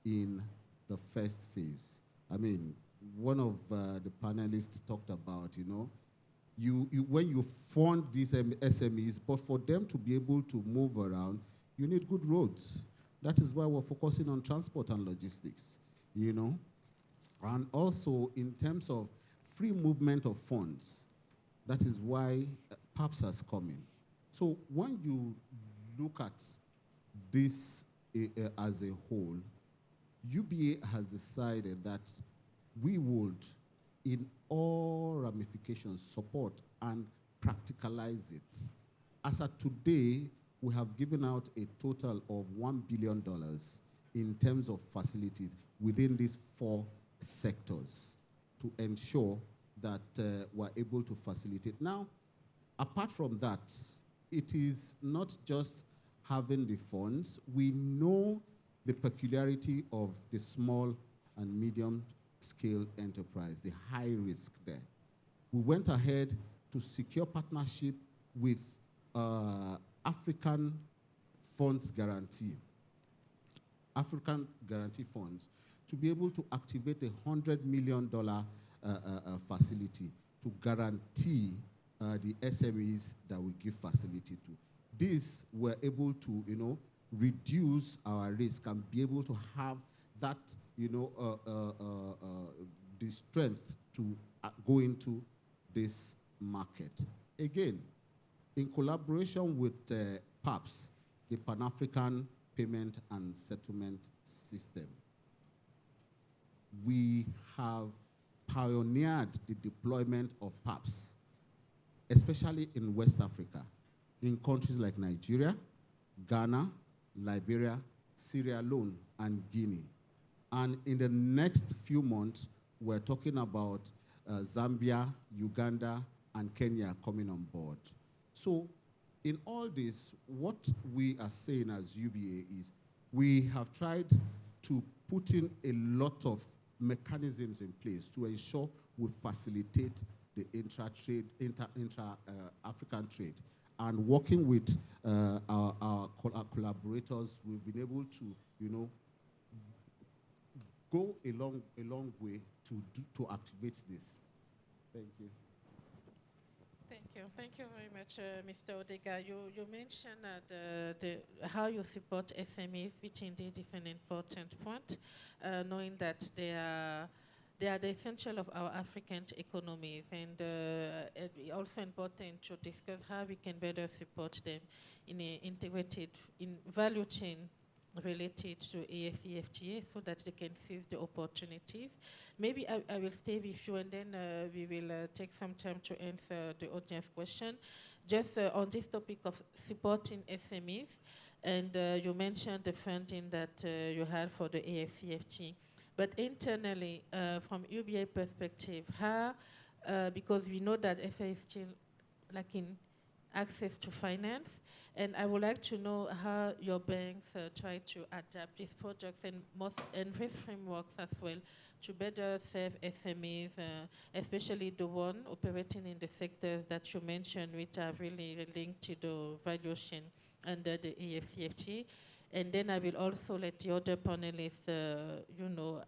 in the first phase. I mean, one of the panelists talked about, you know, when you fund these SMEs, but for them to be able to move around, you need good roads. That is why we're focusing on transport and logistics, you know. And also in terms of free movement of funds, that is why PAPS has come in. So when you look at this as a whole, UBA has decided that we would, in all ramifications, support and practicalize it. As of today, we have given out a total of $1 billion in terms of facilities within these 4 sectors to ensure that we're able to facilitate. Now, apart from that, it is not just having the funds. We know the peculiarity of the small and medium-scale enterprise, the high risk there. We went ahead to secure partnership with African Funds Guarantee, African Guarantee Funds, to be able to activate a $100 million facility to guarantee the SMEs that we give facility to. This, we're able to, you know, reduce our risk and be able to have that, you know, the strength to go into this market. Again, in collaboration with PAPS, the Pan-African Payment and Settlement System, we have pioneered the deployment of PAPS, especially in West Africa, in countries like Nigeria, Ghana, Liberia, Sierra Leone, and Guinea. And in the next few months, we're talking about Zambia, Uganda, and Kenya coming on board. So in all this, what we are saying as UBA is we have tried to put in a lot of mechanisms in place to ensure we facilitate the intra-African trade. And working with our collaborators, we've been able to, you know, go a long way to activate this. Thank you. Thank you very much, Mr. Odega. You mentioned how you support SMEs, which indeed is an important point, knowing that they are the essential of our African economies, and it's also important to discuss how we can better support them in an integrated value chain related to AfCFTA so that they can seize the opportunities. Maybe I will stay with you and then we will take some time to answer the audience question. Just on this topic of supporting SMEs, and you mentioned the funding that you had for the AfCFTA. But internally, from UBA perspective, how, because we know that FA is still lacking access to finance, and I would like to know how your banks try to adapt these projects and these frameworks as well to better serve SMEs, especially the one operating in the sectors that you mentioned, which are really linked to the value chain under the AfCFTA. And then I will also let the other panelists,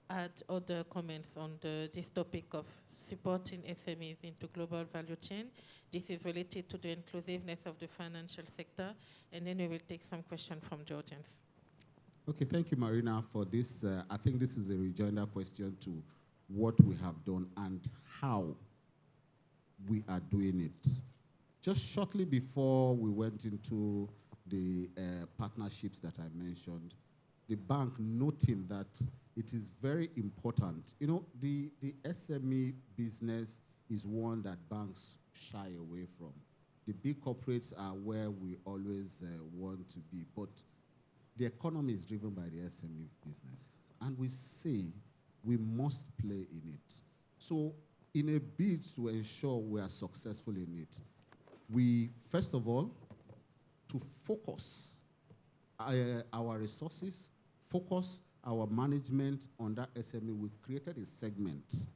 add other comments on this topic of supporting SMEs into global value chain. This is related to the inclusiveness of the financial sector, and then we will take some questions from the audience. Okay, thank you, Marina, for this. I think this is a rejoinder question to what we have done and how we are doing it. Just shortly before we went into the partnerships that I mentioned, the bank noting that it is very important. You know, the SME business is one that banks shy away from. The big corporates are where we always want to be, but the economy is driven by the SME business. And we say we must play in it. So in a bid to ensure we are successful in it, we, first of all, to focus our resources, focus our management on that SME, we created a segment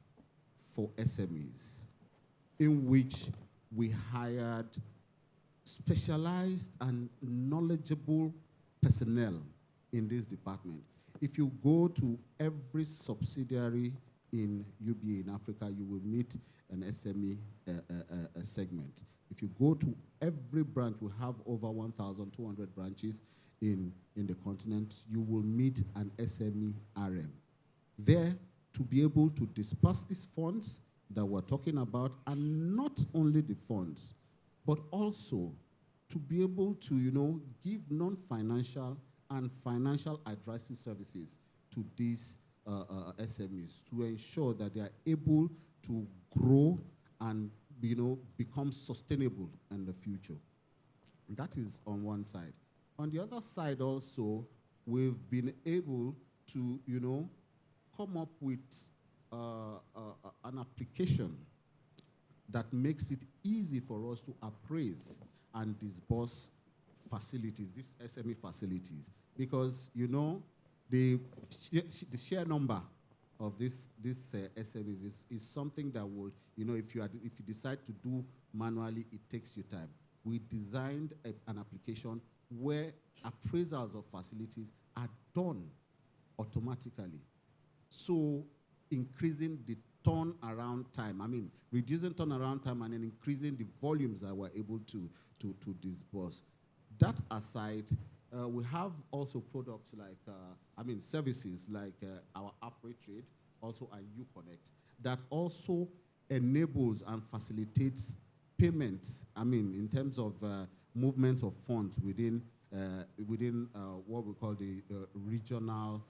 for SMEs in which we hired specialized and knowledgeable personnel in this department. If you go to every subsidiary in UBA in Africa, you will meet an SME segment. If you go to every branch, we have over 1,200 branches in the continent, you will meet an SME RM. There, to be able to disperse these funds that we're talking about, and not only the funds, but also to be able to, give non-financial and financial advisory services to these SMEs to ensure that they are able to grow and, become sustainable in the future. That is on one side. On the other side also, we've been able to, come up with an application that makes it easy for us to appraise and disburse facilities, these SME facilities, because the sheer number of this SMEs is something that will, if you decide to do manually, it takes you time. We designed an application where appraisals of facilities are done automatically, so increasing the turnaround time. Reducing turnaround time and then increasing the volumes that we're able to disburse. That aside, we have also products like, services like our AfriTrade, also our UConnect, that also enables and facilitates payments, in terms of movement of funds within what we call the regional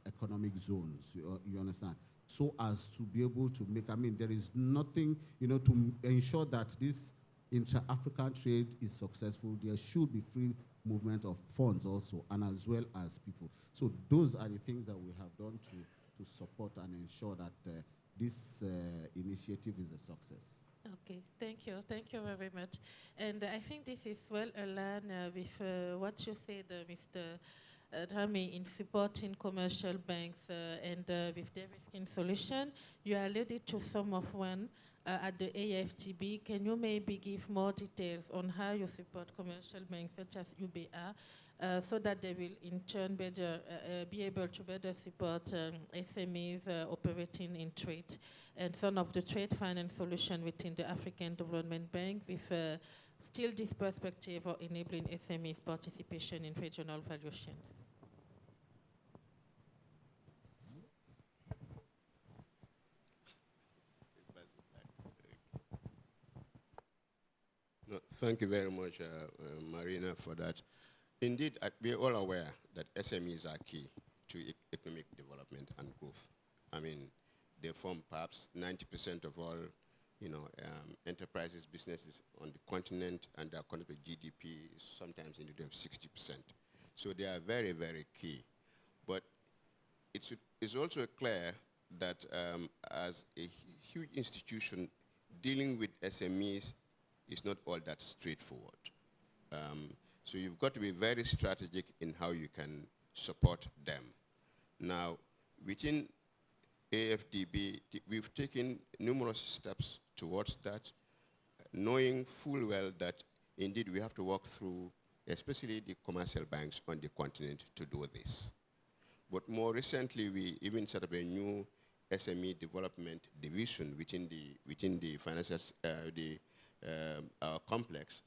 economic zones, you understand? So as to be able to make, there is nothing, to ensure that this intra-African trade is successful, there should be free movement of funds also, and as well as people. So those are the things that we have done to support and ensure that this initiative is a success. Okay, thank you very much. And I think this is well aligned with what you said, Mr. Drame, in supporting commercial banks and with de-risking solution. You alluded to some of one at the AfTB. Can you maybe give more details on how you support commercial banks such as UBA so that they will in turn better be able to better support SMEs operating in trade and some of the trade finance solution within the African Development Bank with still this perspective of enabling SMEs participation in regional value chains? No, thank you very much, Marina, for that. Indeed, we are all aware that SMEs are key to economic development and growth. They form perhaps 90% of all, enterprises, businesses on the continent, and their connected GDP is sometimes in the of 60%. So they are very, very key. But it's also clear that as a huge institution, dealing with SMEs is not all that straightforward. So you've got to be very strategic in how you can support them. Now, within AfDB, we've taken numerous steps towards that, knowing full well that indeed we have to work through, especially the commercial banks on the continent to do this. But more recently, we even set up a new SME development division within the financial complex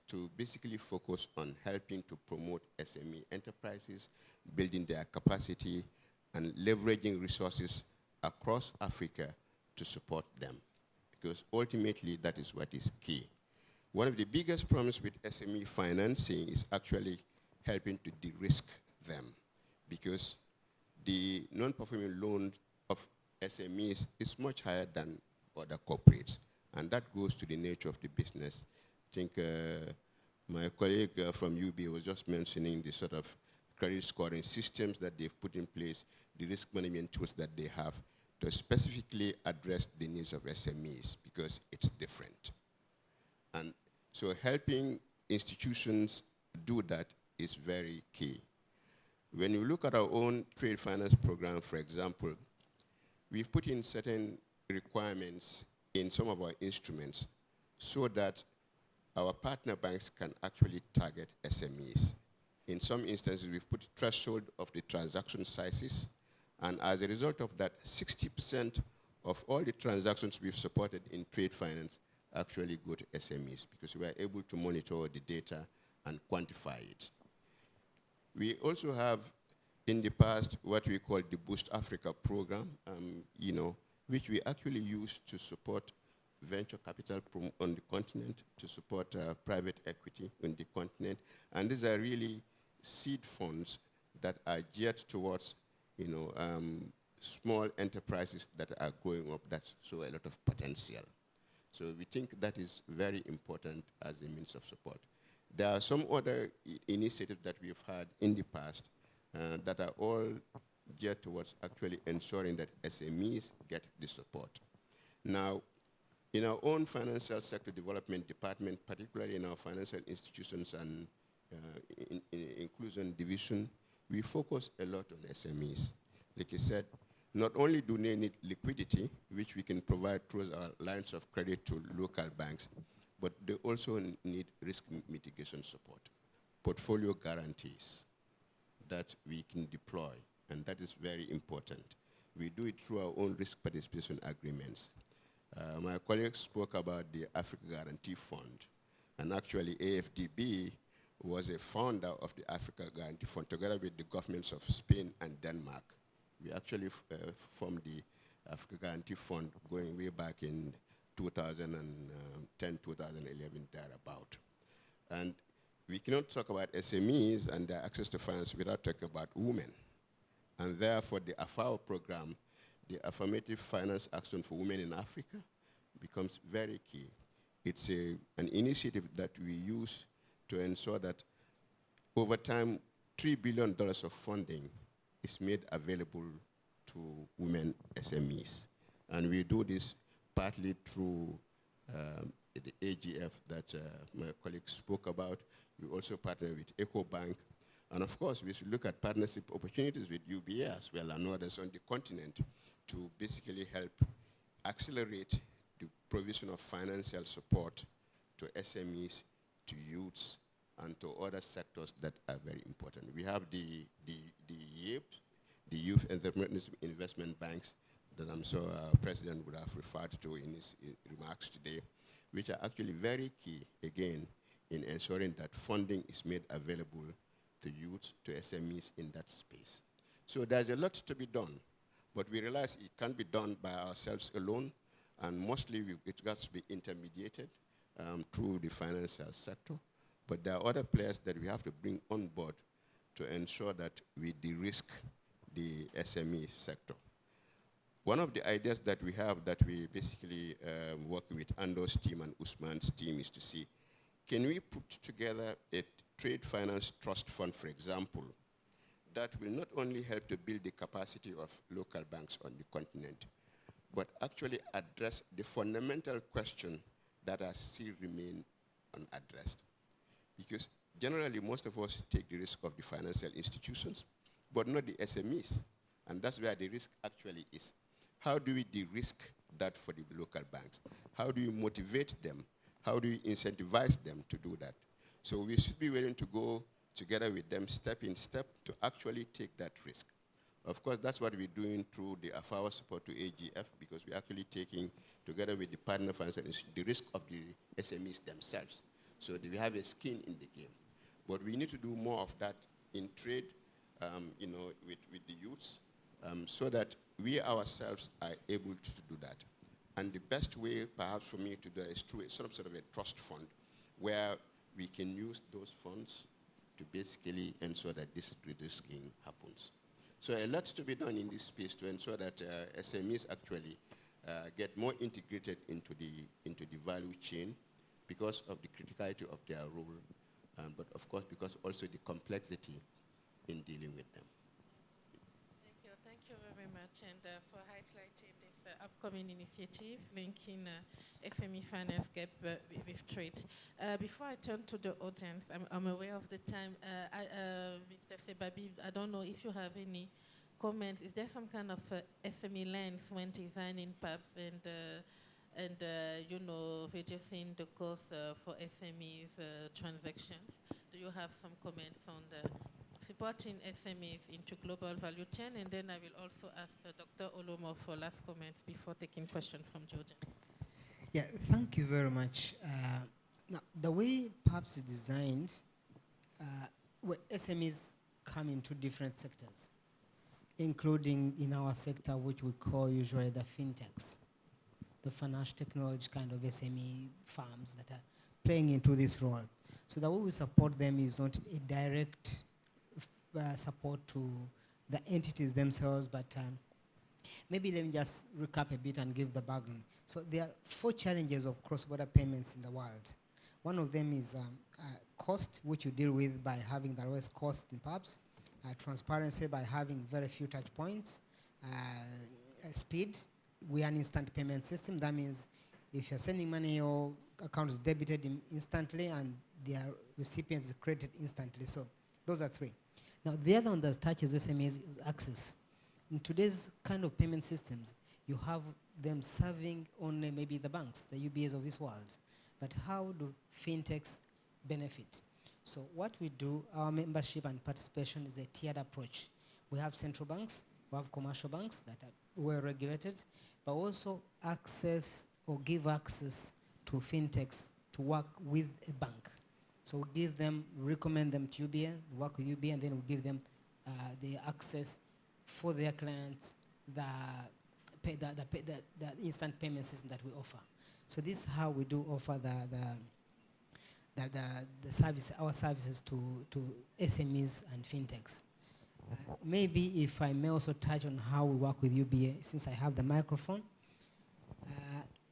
to basically focus on helping to promote SME enterprises, building their capacity, and leveraging resources across Africa to support them. Because ultimately, that is what is key. One of the biggest problems with SME financing is actually helping to de-risk them, because the non-performing loan of SMEs is much higher than other corporates, and that goes to the nature of the business. I think my colleague from UB was just mentioning the sort of credit scoring systems that they've put in place, the risk management tools that they have to specifically address the needs of SMEs, because it's different. And so helping institutions do that is very key. When you look at our own trade finance program, for example, we've put in certain requirements in some of our instruments so that our partner banks can actually target SMEs. In some instances, we've put a threshold of the transaction sizes, and as a result of that, 60% of all the transactions we've supported in trade finance actually go to SMEs because we are able to monitor the data and quantify it. We also have, in the past, what we call the Boost Africa program, which we actually use to support venture capital on the continent, to support private equity on the continent. And these are really seed funds that are geared towards, small enterprises that are growing up that show a lot of potential. So we think that is very important as a means of support. There are some other initiatives that we've had in the past that are all geared towards actually ensuring that SMEs get the support. Now, in our own financial sector development department, particularly in our financial institutions and inclusion division, we focus a lot on SMEs. Like I said, not only do they need liquidity, which we can provide through our lines of credit to local banks, but they also need risk mitigation support, portfolio guarantees that we can deploy, and that is very important. We do it through our own risk participation agreements. My colleagues spoke about the Africa Guarantee Fund, and actually AFDB was a founder of the Africa Guarantee Fund together with the governments of Spain and Denmark. We actually formed the Africa Guarantee Fund going way back in 2010, 2011, thereabout. And we cannot talk about SMEs and their access to finance without talking about women. And therefore, the AFAO program, the Affirmative Finance Action for Women in Africa, becomes very key. It's an initiative that we use to ensure that over time, $3 billion of funding is made available to women SMEs. And we do this partly through the AGF that my colleague spoke about. We also partner with EcoBank. And of course, we should look at partnership opportunities with UBA as well and others on the continent to basically help accelerate the provision of financial support to SMEs, to youths, and to other sectors that are very important. We have the YEP, the Youth Entrepreneurship Investment Banks, that I'm sure our president would have referred to in his remarks today, which are actually very key, again, in ensuring that funding is made available to youth, to SMEs in that space. So there's a lot to be done, but we realize it can't be done by ourselves alone, and mostly it has to be intermediated through the financial sector. But there are other players that we have to bring on board to ensure that we de-risk the SME sector. One of the ideas that we have that we basically work with Ando's team and Usman's team is to see, can we put together a trade finance trust fund, for example, that will not only help to build the capacity of local banks on the continent, but actually address the fundamental question that are still remain unaddressed. Because generally, most of us take the risk of the financial institutions, but not the SMEs. And that's where the risk actually is. How do we de-risk that for the local banks? How do we motivate them? How do we incentivize them to do that? So we should be willing to go together with them step in step to actually take that risk. Of course, that's what we're doing through the AFAO support to AGF, because we're actually taking, together with the partner financial institutions, the risk of the SMEs themselves. So we have a skin in the game. But we need to do more of that in trade, with the youths, so that we ourselves are able to do that. And the best way, perhaps, for me to do that is through sort of a trust fund, where we can use those funds to basically ensure that this de-risking happens. So a lot to be done in this space to ensure that SMEs actually get more integrated into the value chain because of the criticality of their role, but of course because also the complexity in dealing with them. Thank you very much. much, and for highlighting this upcoming initiative linking SME finance gap with trade. Before I turn to the audience, I'm aware of the time. Mr. Sebabi, I don't know if you have any comments. Is there some kind of SME lens when designing PAPs and you know, reducing the cost for SMEs transactions? Do you have some comments on the supporting SMEs into global value chain? And then I will also ask Dr. Olomo for last comments before taking questions from Jordan. Yeah, thank you very much. Now, the way PAPS is designed, where SMEs come into different sectors, including in our sector, which we call usually the fintechs, the financial technology kind of SME firms that are playing into this role. So the way we support them is not a direct support to the entities themselves, but maybe let me just recap a bit and give the background. So there are 4 challenges of cross-border payments in the world. One of them is cost, which you deal with by having the lowest cost in PAPS, transparency by having very few touch points, speed. We are an instant payment system. That means if you're sending money, your account is debited instantly and their recipient is credited instantly. So those are 3. Now, the other one that touches SMEs is access. In today's kind of payment systems, you have them serving only maybe the banks, the UBAs of this world. But how do fintechs benefit? So what we do, our membership and participation is a tiered approach. We have central banks, we have commercial banks that are well regulated, but also access or give access to fintechs to work with a bank. So we give them, recommend them to UBA, work with UBA, and then we give them the access for their clients, the instant payment system that we offer. So this is how we do offer the service, our services to SMEs and fintechs. Maybe if I may also touch on how we work with UBA, since I have the microphone.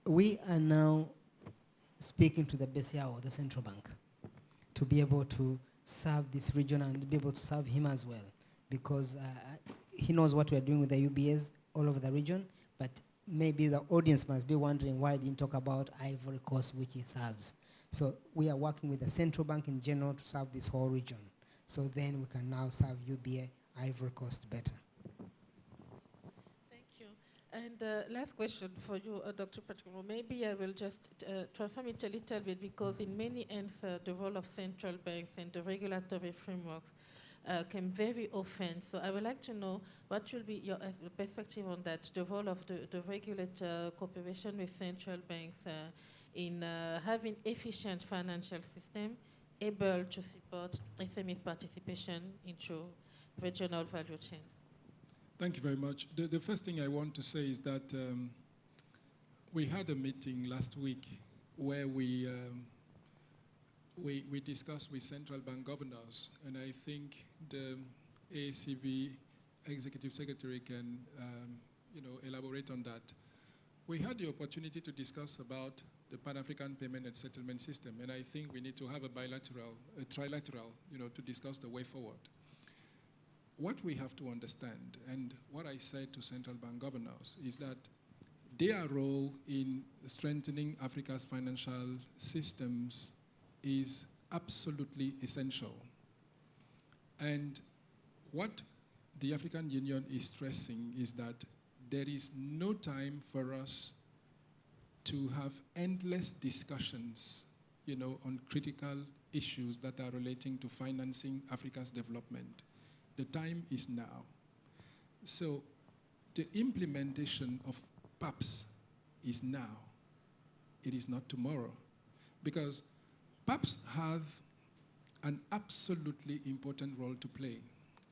We are now speaking to the BCAO, the central bank, to be able to serve this region and be able to serve him as well, because he knows what we are doing with the UBAs all over the region, but maybe the audience must be wondering why I didn't talk about Ivory Coast, which he serves. So we are working with the central bank in general to serve this whole region. So then we can now serve UBA Ivory Coast better. Thank you. And last question for you, Dr. Patrick. Maybe I will just transform it a little bit, because in many ends, the role of central banks and the regulatory frameworks can very often. So I would like to know what will be your perspective on that, the role of the regulator cooperation with central banks in having efficient financial system able to support SMEs participation into regional value chains. Thank you very much. The first thing I want to say is that we had a meeting last week where we discussed with central bank governors, and I think the ACB executive secretary can elaborate on that. We had the opportunity to discuss about the Pan-African payment and settlement system, and I think we need to have a trilateral, to discuss the way forward. What we have to understand, and what I said to central bank governors, is that their role in strengthening Africa's financial systems is absolutely essential. And what the African Union is stressing is that there is no time for us to have endless discussions, on critical issues that are relating to financing Africa's development. The time is now. So the implementation of PAPS is now. It is not tomorrow. Because PAPS have an absolutely important role to play.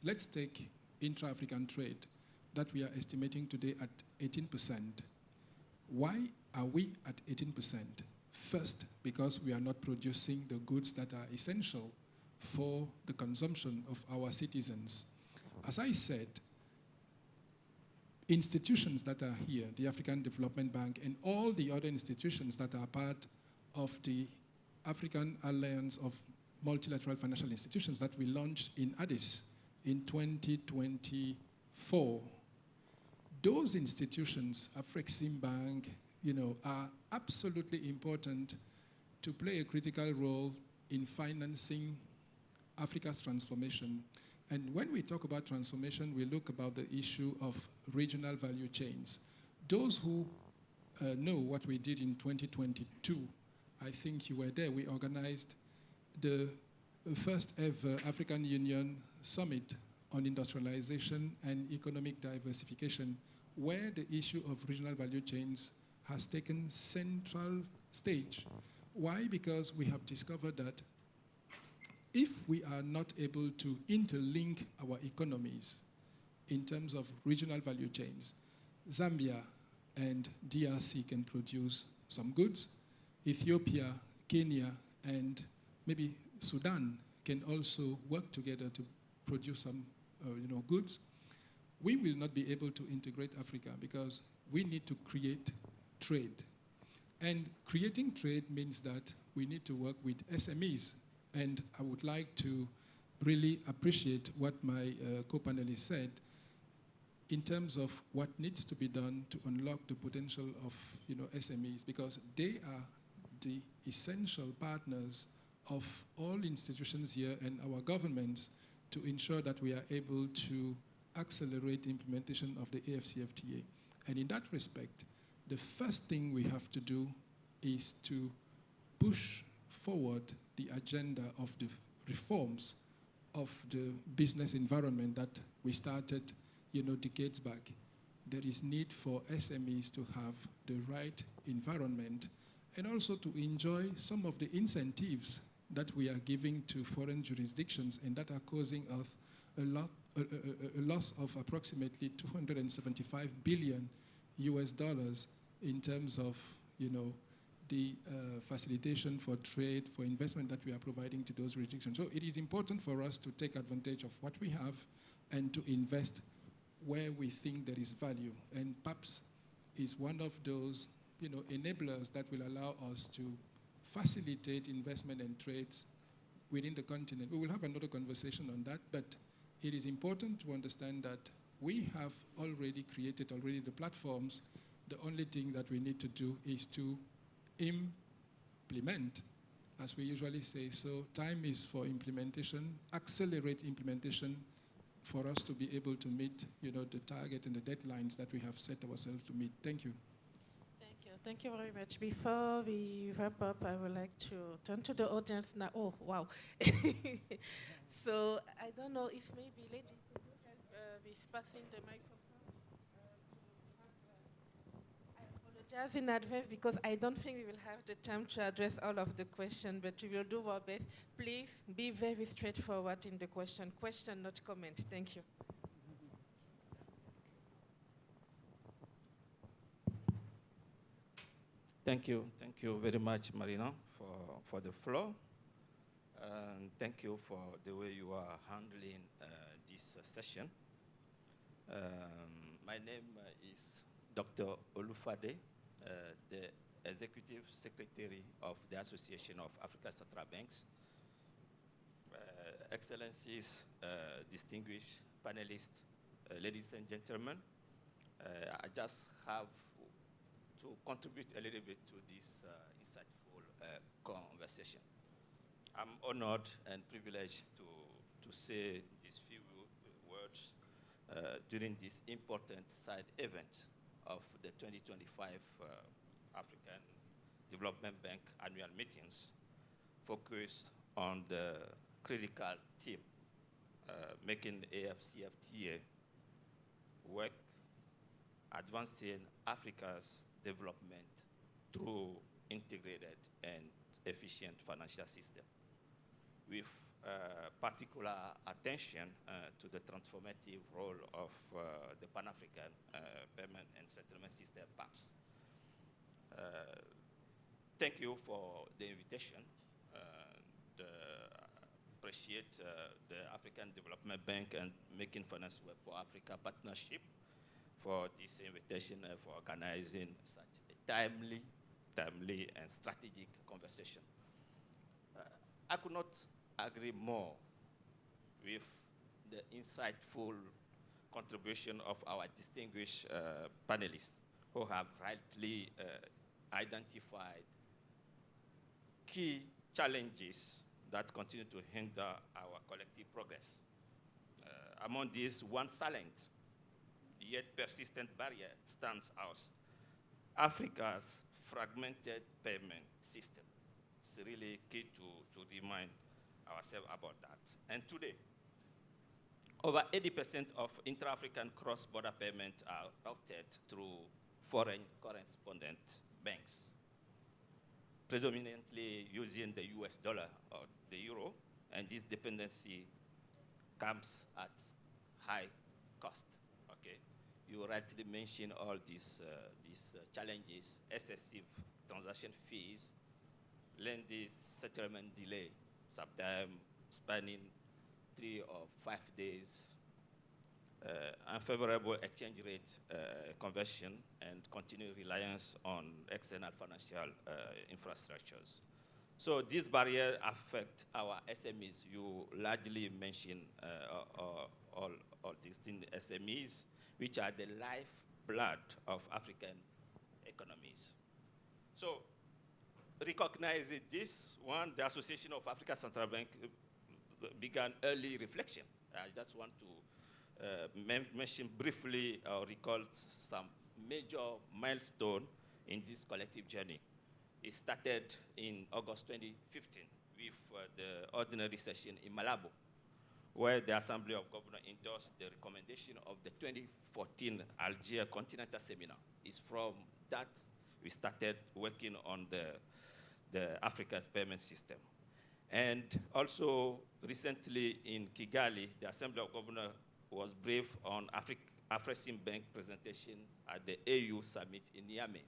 Let's take intra-African trade that we are estimating today at 18%. Why are we at 18%? First, because we are not producing the goods that are essential for the consumption of our citizens. As I said, institutions that are here, the African Development Bank and all the other institutions that are part of the African Alliance of Multilateral Financial Institutions that we launched in Addis in 2024, those institutions, Afrexim Bank, are absolutely important to play a critical role in financing Africa's transformation. And when we talk about transformation, we look about the issue of regional value chains. Those who know what we did in 2022, I think you were there, we organized the first ever African Union Summit on Industrialization and Economic Diversification, where the issue of regional value chains has taken central stage. Why? Because we have discovered that if we are not able to interlink our economies in terms of regional value chains, Zambia and DRC can produce some goods, Ethiopia, Kenya, and maybe Sudan can also work together to produce some goods. We will not be able to integrate Africa because we need to create trade. And creating trade means that we need to work with SMEs. And I would like to really appreciate what my co-panelist said in terms of what needs to be done to unlock the potential of SMEs, because they are the essential partners of all institutions here and our governments to ensure that we are able to accelerate the implementation of the AfCFTA. And in that respect, the first thing we have to do is to push forward the agenda of the reforms of the business environment that we started decades back. There is need for SMEs to have the right environment and also to enjoy some of the incentives that we are giving to foreign jurisdictions and that are causing us a loss of approximately $275 billion in terms of the facilitation for trade, for investment that we are providing to those jurisdictions. So it is important for us to take advantage of what we have and to invest where we think there is value. And PAPS is one of those enablers that will allow us to facilitate investment and trades within the continent. We will have another conversation on that, but it is important to understand that we have already created the platforms. The only thing that we need to do is to implement, as we usually say. So time is for implementation, accelerate implementation for us to be able to meet the target and the deadlines that we have set ourselves to meet. Thank you. Thank you very much. Before we wrap up, I would like to turn to the audience now. Oh, wow. So I don't know if maybe, lady, could you help with passing the microphone? I apologize in advance because I don't think we will have the time to address all of the questions, but we will do our best. Please be very straightforward in the question. Question, not comment. Thank you. Thank you very much, Marina, for the floor. And thank you for the way you are handling this session. My name is Dr. Olufade, the Executive Secretary of the Association of Africa Central Banks. Excellencies, distinguished panelists, ladies and gentlemen, I just have to contribute a little bit to this insightful conversation. I'm honored and privileged to say these few words during this important side event of the 2025 African Development Bank annual meetings, focused on the critical theme, making AfCFTA work, advancing Africa's development through integrated and efficient financial system, with particular attention to the transformative role of the Pan-African Payment and Settlement System, PAPS. Thank you for the invitation. Appreciate the African Development Bank and Making Finance Work for Africa partnership for this invitation and for organizing such a timely and strategic conversation. I could not agree more with the insightful contribution of our distinguished panelists who have rightly identified key challenges that continue to hinder our collective progress. Among these, one silent yet persistent barrier stands out: Africa's fragmented payment system. It's really key to remind ourselves about that. And today, over 80% of intra-African cross-border payments are routed through foreign correspondent banks, predominantly using the US dollar or the euro, and this dependency comes at high cost. Okay, you rightly mentioned all these challenges: excessive transaction fees, lengthy settlement delay, sometimes spanning 3 or 5 days, unfavorable exchange rate conversion, and continued reliance on external financial infrastructures. So these barriers affect our SMEs. You largely mentioned all these SMEs, which are the lifeblood of African economies. So recognizing this, one, the Association of African Central Bank began early reflection. I just want to mention briefly or recall some major milestone in this collective journey. It started in August 2015 with the ordinary session in Malabo, where the Assembly of Governors endorsed the recommendation of the 2014 Algiers Continental Seminar. It's from that we started working on the Africa's payment system. And also recently in Kigali, the Assembly of Governors was briefed on AfrEximBank presentation at the AU summit in Niamey.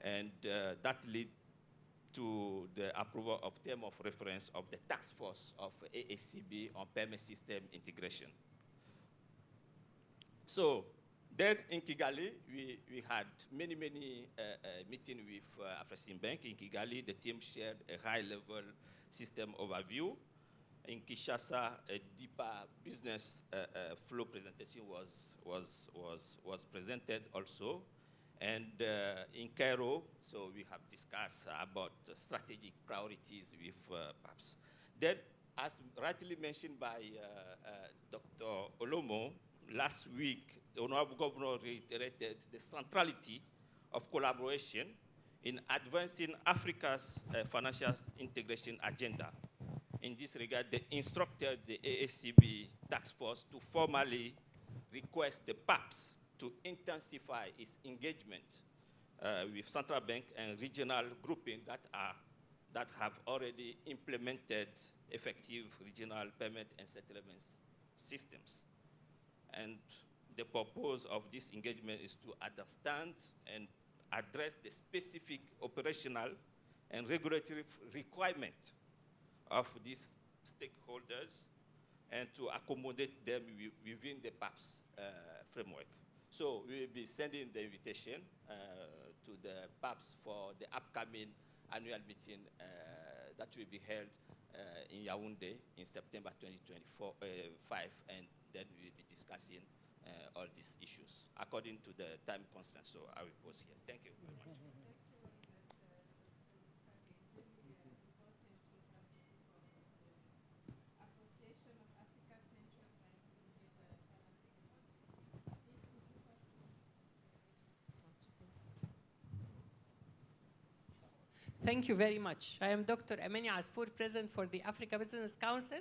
And that led to the approval of term of reference of the task force of AACB on payment system integration. So then in Kigali, we had many meetings with AfrEximBank. In Kigali, the team shared a high-level system overview. In Kinshasa, a deeper business flow presentation was presented also. And in Cairo, so we have discussed about strategic priorities with PAPS. Then, as rightly mentioned by Dr. Olomo, last week, the Honorable Governor reiterated the centrality of collaboration in advancing Africa's financial integration agenda. In this regard, they instructed the AACB task force to formally request the PAPS to intensify its engagement with central bank and regional grouping that have already implemented effective regional payment and settlement systems. And the purpose of this engagement is to understand and address the specific operational and regulatory requirement of these stakeholders and to accommodate them within the PAPS framework. So we will be sending the invitation to the PAPS for the upcoming annual meeting that will be held in Yaoundé in September 2025, and then we will be discussing all these issues according to the time constraints. So I will pause here. Thank you very much. Thank you very much. I am Dr. Amani Asfour, President for the Africa Business Council,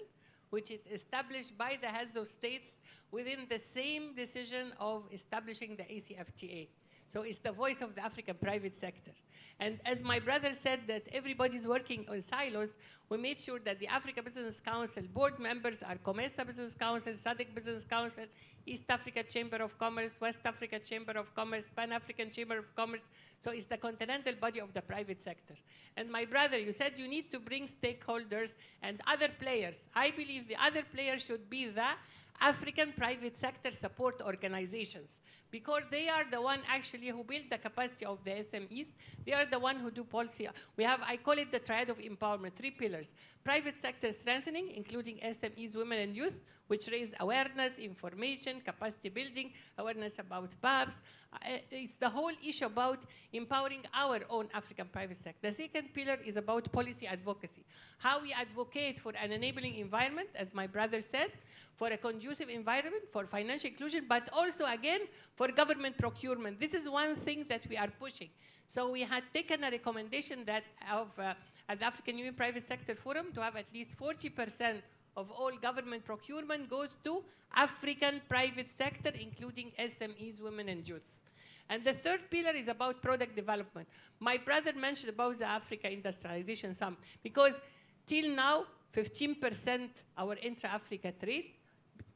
which is established by the heads of states within the same decision of establishing the AfCFTA. So it's the voice of the African private sector. And as my brother said that everybody's working on silos, we made sure that the Africa Business Council board members are COMESA Business Council, SADC Business Council, East Africa Chamber of Commerce, West Africa Chamber of Commerce, Pan-African Chamber of Commerce. So it's the continental body of the private sector. And my brother, you said you need to bring stakeholders and other players. I believe the other players should be the African private sector support organizations, because they are the one actually who build the capacity of the SMEs. They are the one who do policy. I call it the triad of empowerment, 3 pillars. Private sector strengthening, including SMEs, women and youth, which raise awareness, information, capacity building, awareness about PABs. It's the whole issue about empowering our own African private sector. The second pillar is about policy advocacy. How we advocate for an enabling environment, as my brother said, for a conducive environment, for financial inclusion, but also, again, for government procurement. This is one thing that we are pushing. So we had taken a recommendation that at the African Union Private Sector Forum to have at least 40% of all government procurement goes to African private sector, including SMEs, women and youth. And the third pillar is about product development. My brother mentioned about the Africa Industrialization Summit, because till now, 15% our intra-Africa trade,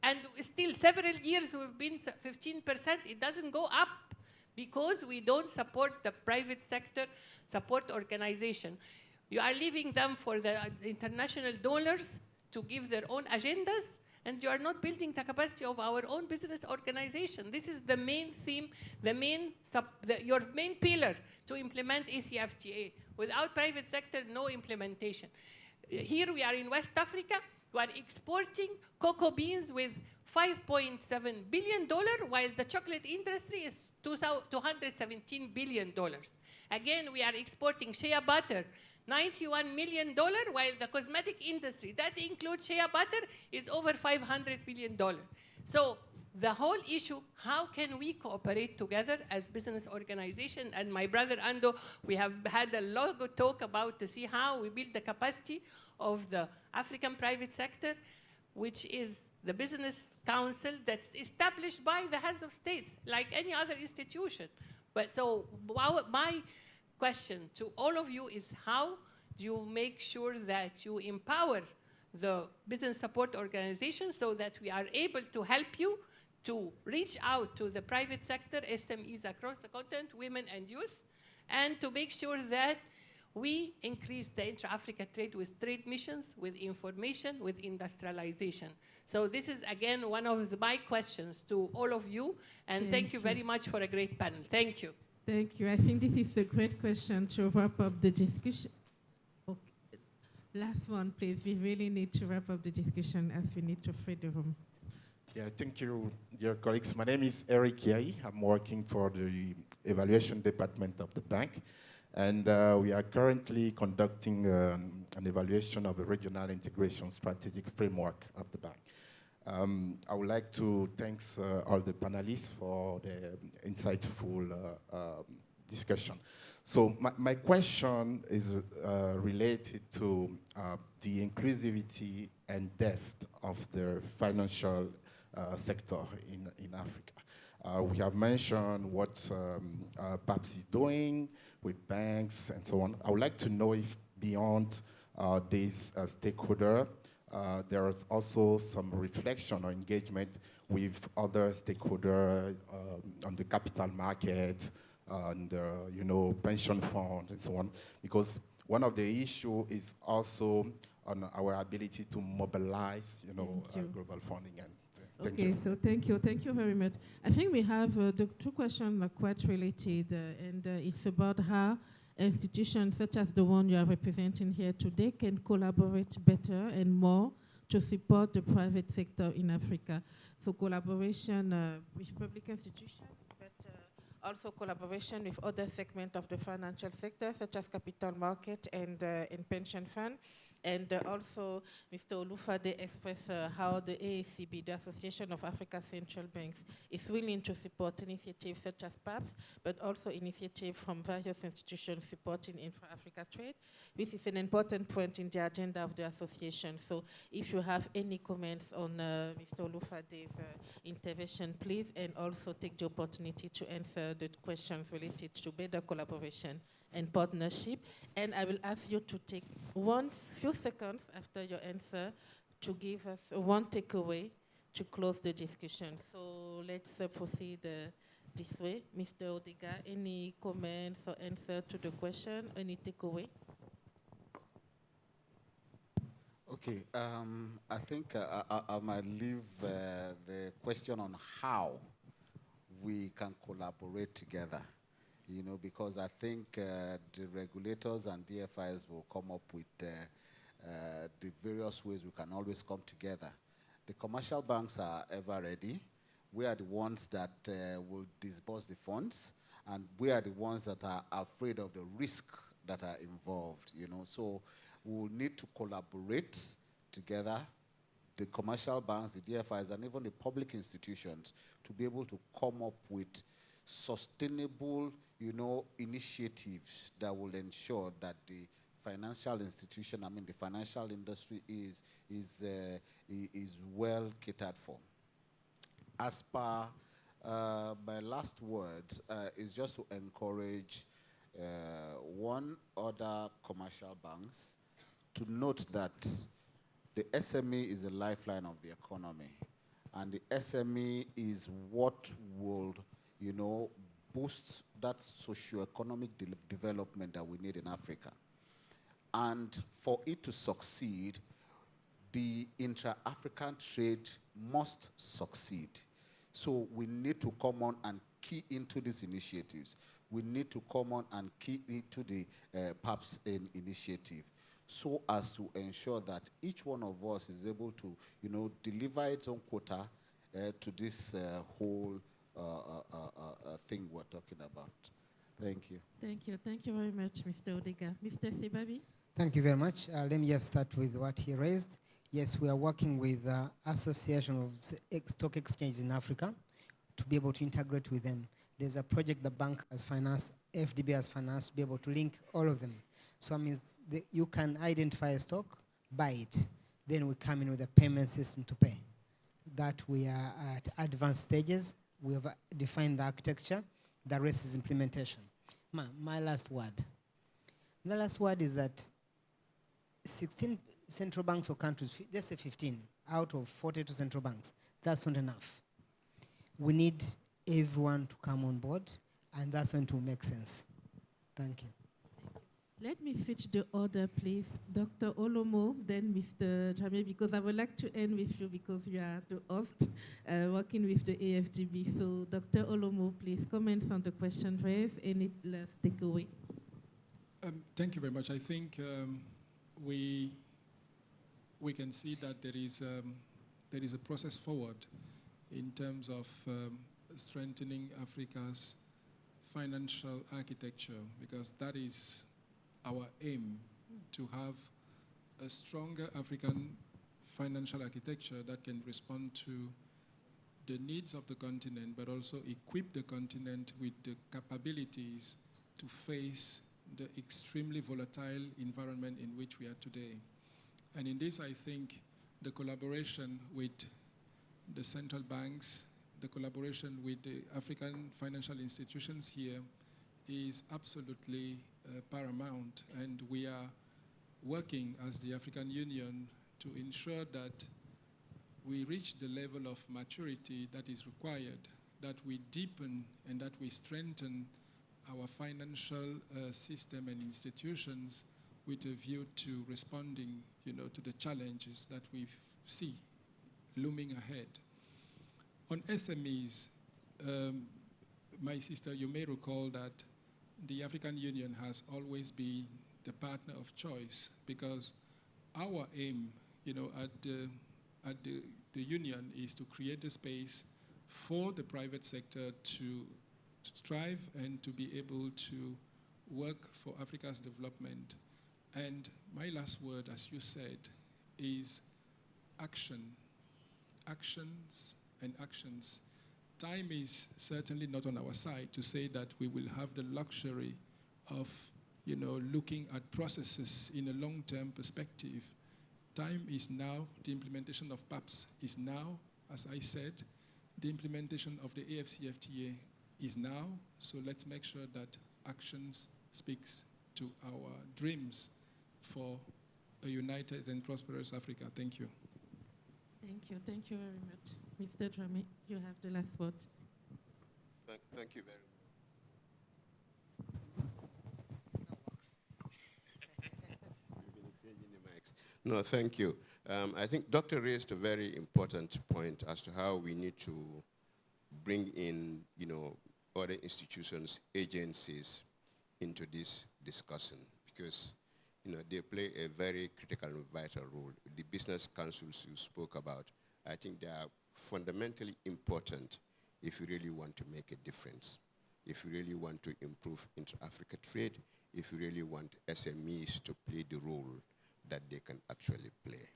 and still several years we've been 15%, it doesn't go up because we don't support the private sector support organization. You are leaving them for the international donors to give their own agendas, and you are not building the capacity of our own business organization. This is the main theme, your main pillar to implement AfCFTA. Without private sector, no implementation. Here we are in West Africa, we are exporting cocoa beans with $5.7 billion, while the chocolate industry is $217 billion. Again, we are exporting shea butter, $91 million, while the cosmetic industry, that includes shea butter, is over $500 million. So the whole issue, how can we cooperate together as business organization? And my brother Ando, we have had a lot of talk about to see how we build the capacity of the African private sector, which is the business council that's established by the heads of states, like any other institution. But so my question to all of you is, how do you make sure that you empower the business support organization so that we are able to help you to reach out to the private sector, SMEs across the continent, women and youth, and to make sure that we increase the intra-Africa trade with trade missions, with information, with industrialization. So this is, again, one of my questions to all of you, and thank you very much for a great panel. Thank you. Thank you. I think this is a great question to wrap up the discussion. Okay. Last one, please. We really need to wrap up the discussion as we need to free the room. Yeah, thank you, dear colleagues. My name is Eric Yai. I'm working for the evaluation department of the bank. And we are currently conducting an evaluation of a regional integration strategic framework of the bank. I would like to thank all the panelists for the insightful discussion. So my question is related to the inclusivity and depth of the financial sector in Africa. We have mentioned what PAPS is doing with banks and so on. I would like to know if beyond these stakeholder, there is also some reflection or engagement with other stakeholders on the capital market, and pension funds and so on, because one of the issues is also on our ability to mobilize, global funding. And so thank you very much. I think we have the two questions are quite related, and it's about how institutions such as the one you are representing here today can collaborate better and more to support the private sector in Africa. So collaboration with public institutions, but also collaboration with other segments of the financial sector, such as capital market and pension fund. And also, Mr. Olufade expressed how the AACB, the Association of Africa Central Banks, is willing to support initiatives such as PAPS, but also initiatives from various institutions supporting intra-Africa trade. This is an important point in the agenda of the association. So if you have any comments on Mr. Olufade's intervention, please, and also take the opportunity to answer the questions related to better collaboration and partnership. And I will ask you to take few seconds after your answer to give us one takeaway to close the discussion. So let's proceed this way. Mr. Odega, any comments or answer to the question? Any takeaway? Okay, I think I might leave the question on how we can collaborate together, you know, because I think the regulators and DFIs will come up with the various ways we can always come together. The commercial banks are ever ready. We are the ones that will disburse the funds, and we are the ones that are afraid of the risk that are involved, you know. So we will need to collaborate together, the commercial banks, the DFIs, and even the public institutions, to be able to come up with sustainable, you know, initiatives that will ensure that the financial institution, the financial industry is well catered for. As per my last words, is just to encourage one other commercial banks to note that the SME is the lifeline of the economy, and the SME is what will, you know, boost that socio-economic development that we need in Africa. And for it to succeed, the intra-African trade must succeed. So we need to come on and key into these initiatives. We need to come on and key into the PAPS initiative, so as to ensure that each one of us is able to, you know, deliver its own quota to this whole thing we're talking about. Thank you. Thank you. Thank you very much, Mr. Odega. Mr. Sebabi? Thank you very much. Let me just start with what he raised. Yes, we are working with Association of Stock Exchanges in Africa to be able to integrate with them. There's a project the bank has financed, FDB has financed, to be able to link all of them. So it means you can identify a stock, buy it, then we come in with a payment system to pay. That we are at advanced stages. We have defined the architecture. The rest is implementation. My last word. The last word is that 16 central banks or countries, let's say 15 out of 42 central banks, that's not enough. We need everyone to come on board, and that's when it will make sense. Thank you. Let me switch the order, please. Dr. Olomo, then Mr. Jame, because I would like to end with you because you are the host working with the AFGB. So, Dr. Olomo, please comment on the question raised. Any last takeaway? Thank you very much. I think we can see that there is a process forward in terms of strengthening Africa's financial architecture, because that is our aim, to have a stronger African financial architecture that can respond to the needs of the continent, but also equip the continent with the capabilities to face the extremely volatile environment in which we are today. And in this, I think the collaboration with the central banks, the collaboration with the African financial institutions here is absolutely paramount, and we are working as the African Union to ensure that we reach the level of maturity that is required, that we deepen and that we strengthen our financial system and institutions with a view to responding, to the challenges that we see looming ahead. On SMEs, my sister, you may recall that the African Union has always been the partner of choice, because our aim, at the Union is to create a space for the private sector to strive and to be able to work for Africa's development. And my last word, as you said, is action. Actions and actions. Time is certainly not on our side to say that we will have the luxury of, looking at processes in a long-term perspective. Time is now. The implementation of PAPS is now, as I said. The implementation of the AfCFTA is now. So let's make sure that actions speaks to our dreams for a united and prosperous Africa. Thank you. Thank you. Thank you very much. Mr. Drame, you have the last word. Thank you very much. We've been exchanging the mics. No, thank you. I think Doctor raised a very important point as to how we need to bring in, other institutions, agencies into this discussion, because, they play a very critical and vital role. The business councils you spoke about, I think they are fundamentally important if you really want to make a difference, if you really want to improve inter-Africa trade, if you really want SMEs to play the role that they can actually play.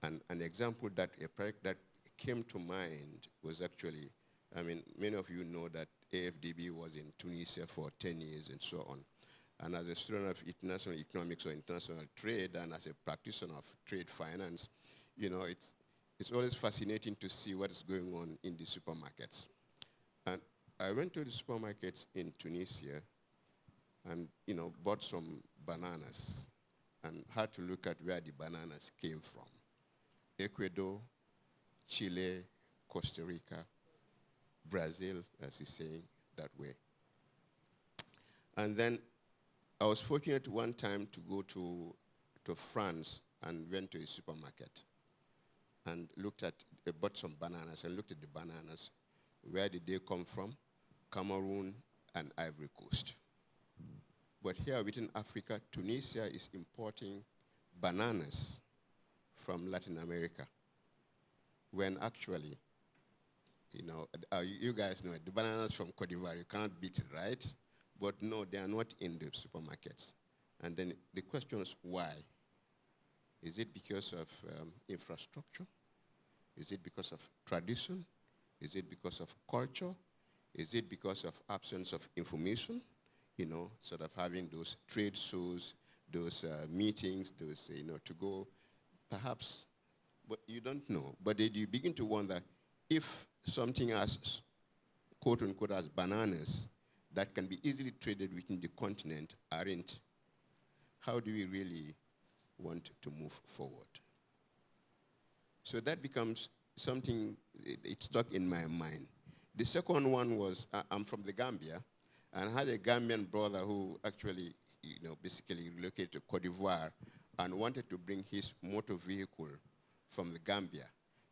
And an example that a project that came to mind was actually, many of you know that AFDB was in Tunisia for 10 years and so on. And as a student of international economics or international trade, and as a practitioner of trade finance, it's always fascinating to see what is going on in the supermarkets. And I went to the supermarkets in Tunisia and, bought some bananas and had to look at where the bananas came from. Ecuador, Chile, Costa Rica, Brazil, as he's saying that way. And then I was fortunate one time to go to France and went to a supermarket and bought some bananas and looked at the bananas. Where did they come from? Cameroon and Ivory Coast. But here within Africa, Tunisia is importing bananas from Latin America, when actually, you guys know it, the bananas from Cote d'Ivoire, you can't beat it, right? But no, they are not in the supermarkets. And then the question is why? Is it because of infrastructure? Is it because of tradition? Is it because of culture? Is it because of absence of information? Sort of having those trade shows, those meetings, those, to go, perhaps, but you don't know. But then you begin to wonder if something as, quote unquote, as bananas that can be easily traded within the continent aren't, how do we really want to move forward? So that becomes something, it stuck in my mind. The second one was, I'm from the Gambia, and I had a Gambian brother who actually, basically relocated to Cote d'Ivoire and wanted to bring his motor vehicle from the Gambia,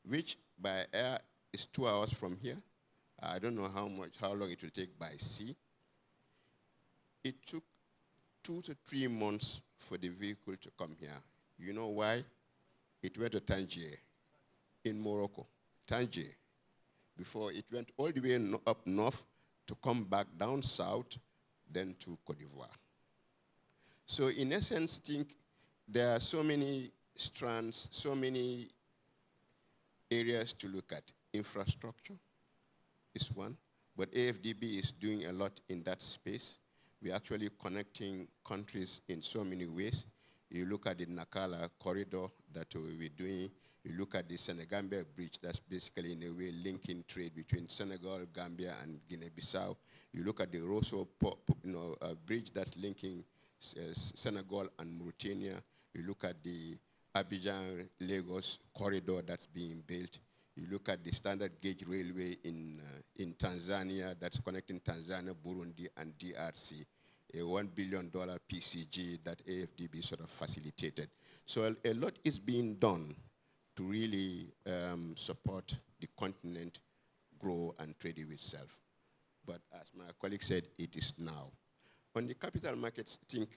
which by air is 2 hours from here. I don't know how long it will take by sea. It took 2 to 3 months for the vehicle to come here. You know why? It went to Tangier in Morocco, Tangier, before it went all the way up north to come back down south, then to Cote d'Ivoire. So in essence, I think there are so many strands, so many areas to look at. Infrastructure is one, but AFDB is doing a lot in that space. We're actually connecting countries in so many ways. You look at the Nakala corridor that we're doing. You look at the Senegambia Bridge, that's basically in a way linking trade between Senegal, Gambia, and Guinea-Bissau. You look at the Rosso bridge that's linking Senegal and Mauritania. You look at the Abidjan-Lagos corridor that's being built. You look at the standard gauge railway in Tanzania that's connecting Tanzania, Burundi, and DRC, a $1 billion PCG that AFDB sort of facilitated. So a lot is being done to really support the continent grow and trade with itself. But as my colleague said, it is now. On the capital markets, I think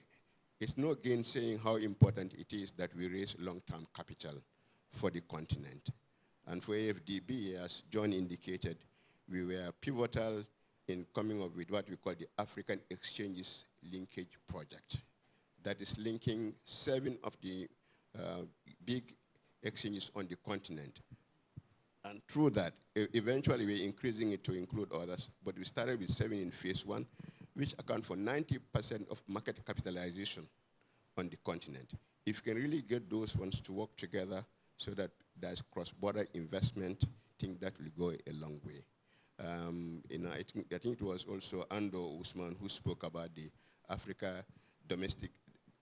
it's no gainsaying how important it is that we raise long-term capital for the continent. And for AFDB, as John indicated, we were pivotal in coming up with what we call the African Exchanges Linkage Project. That is linking 7 of the big exchanges on the continent. And through that, eventually we're increasing it to include others, but we started with 7 in phase 1, which account for 90% of market capitalization on the continent. If you can really get those ones to work together so that there's cross-border investment, I think that will go a long way. I think it was also Ando Usman who spoke about the Africa domestic,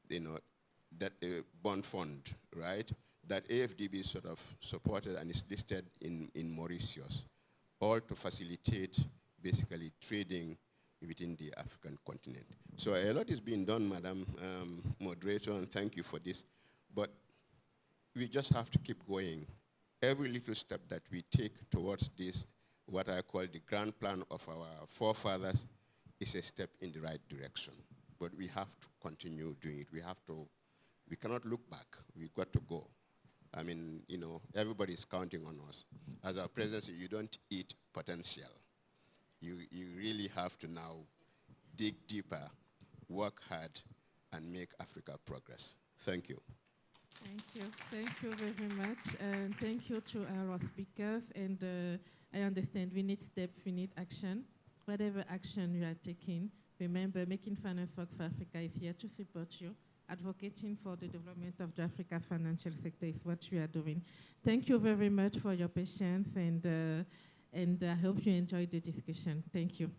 that bond fund, right? That AFDB sort of supported and is listed in Mauritius, all to facilitate basically trading within the African continent. So a lot is being done, Madam Moderator, and thank you for this. But we just have to keep going. Every little step that we take towards this, what I call the grand plan of our forefathers, is a step in the right direction. But we have to continue doing it. We cannot look back. We've got to go. I mean, you know, everybody's counting on us. As our president said, you don't eat potential. You really have to now dig deeper, work hard, and make Africa progress. Thank you. Thank you very much. And thank you to our speakers. And I understand we need steps, we need action. Whatever action you are taking, remember, Making Finance Work for Africa is here to support you. Advocating for the development of the Africa financial sector is what you are doing. Thank you very much for your patience, and I hope you enjoyed the discussion. Thank you.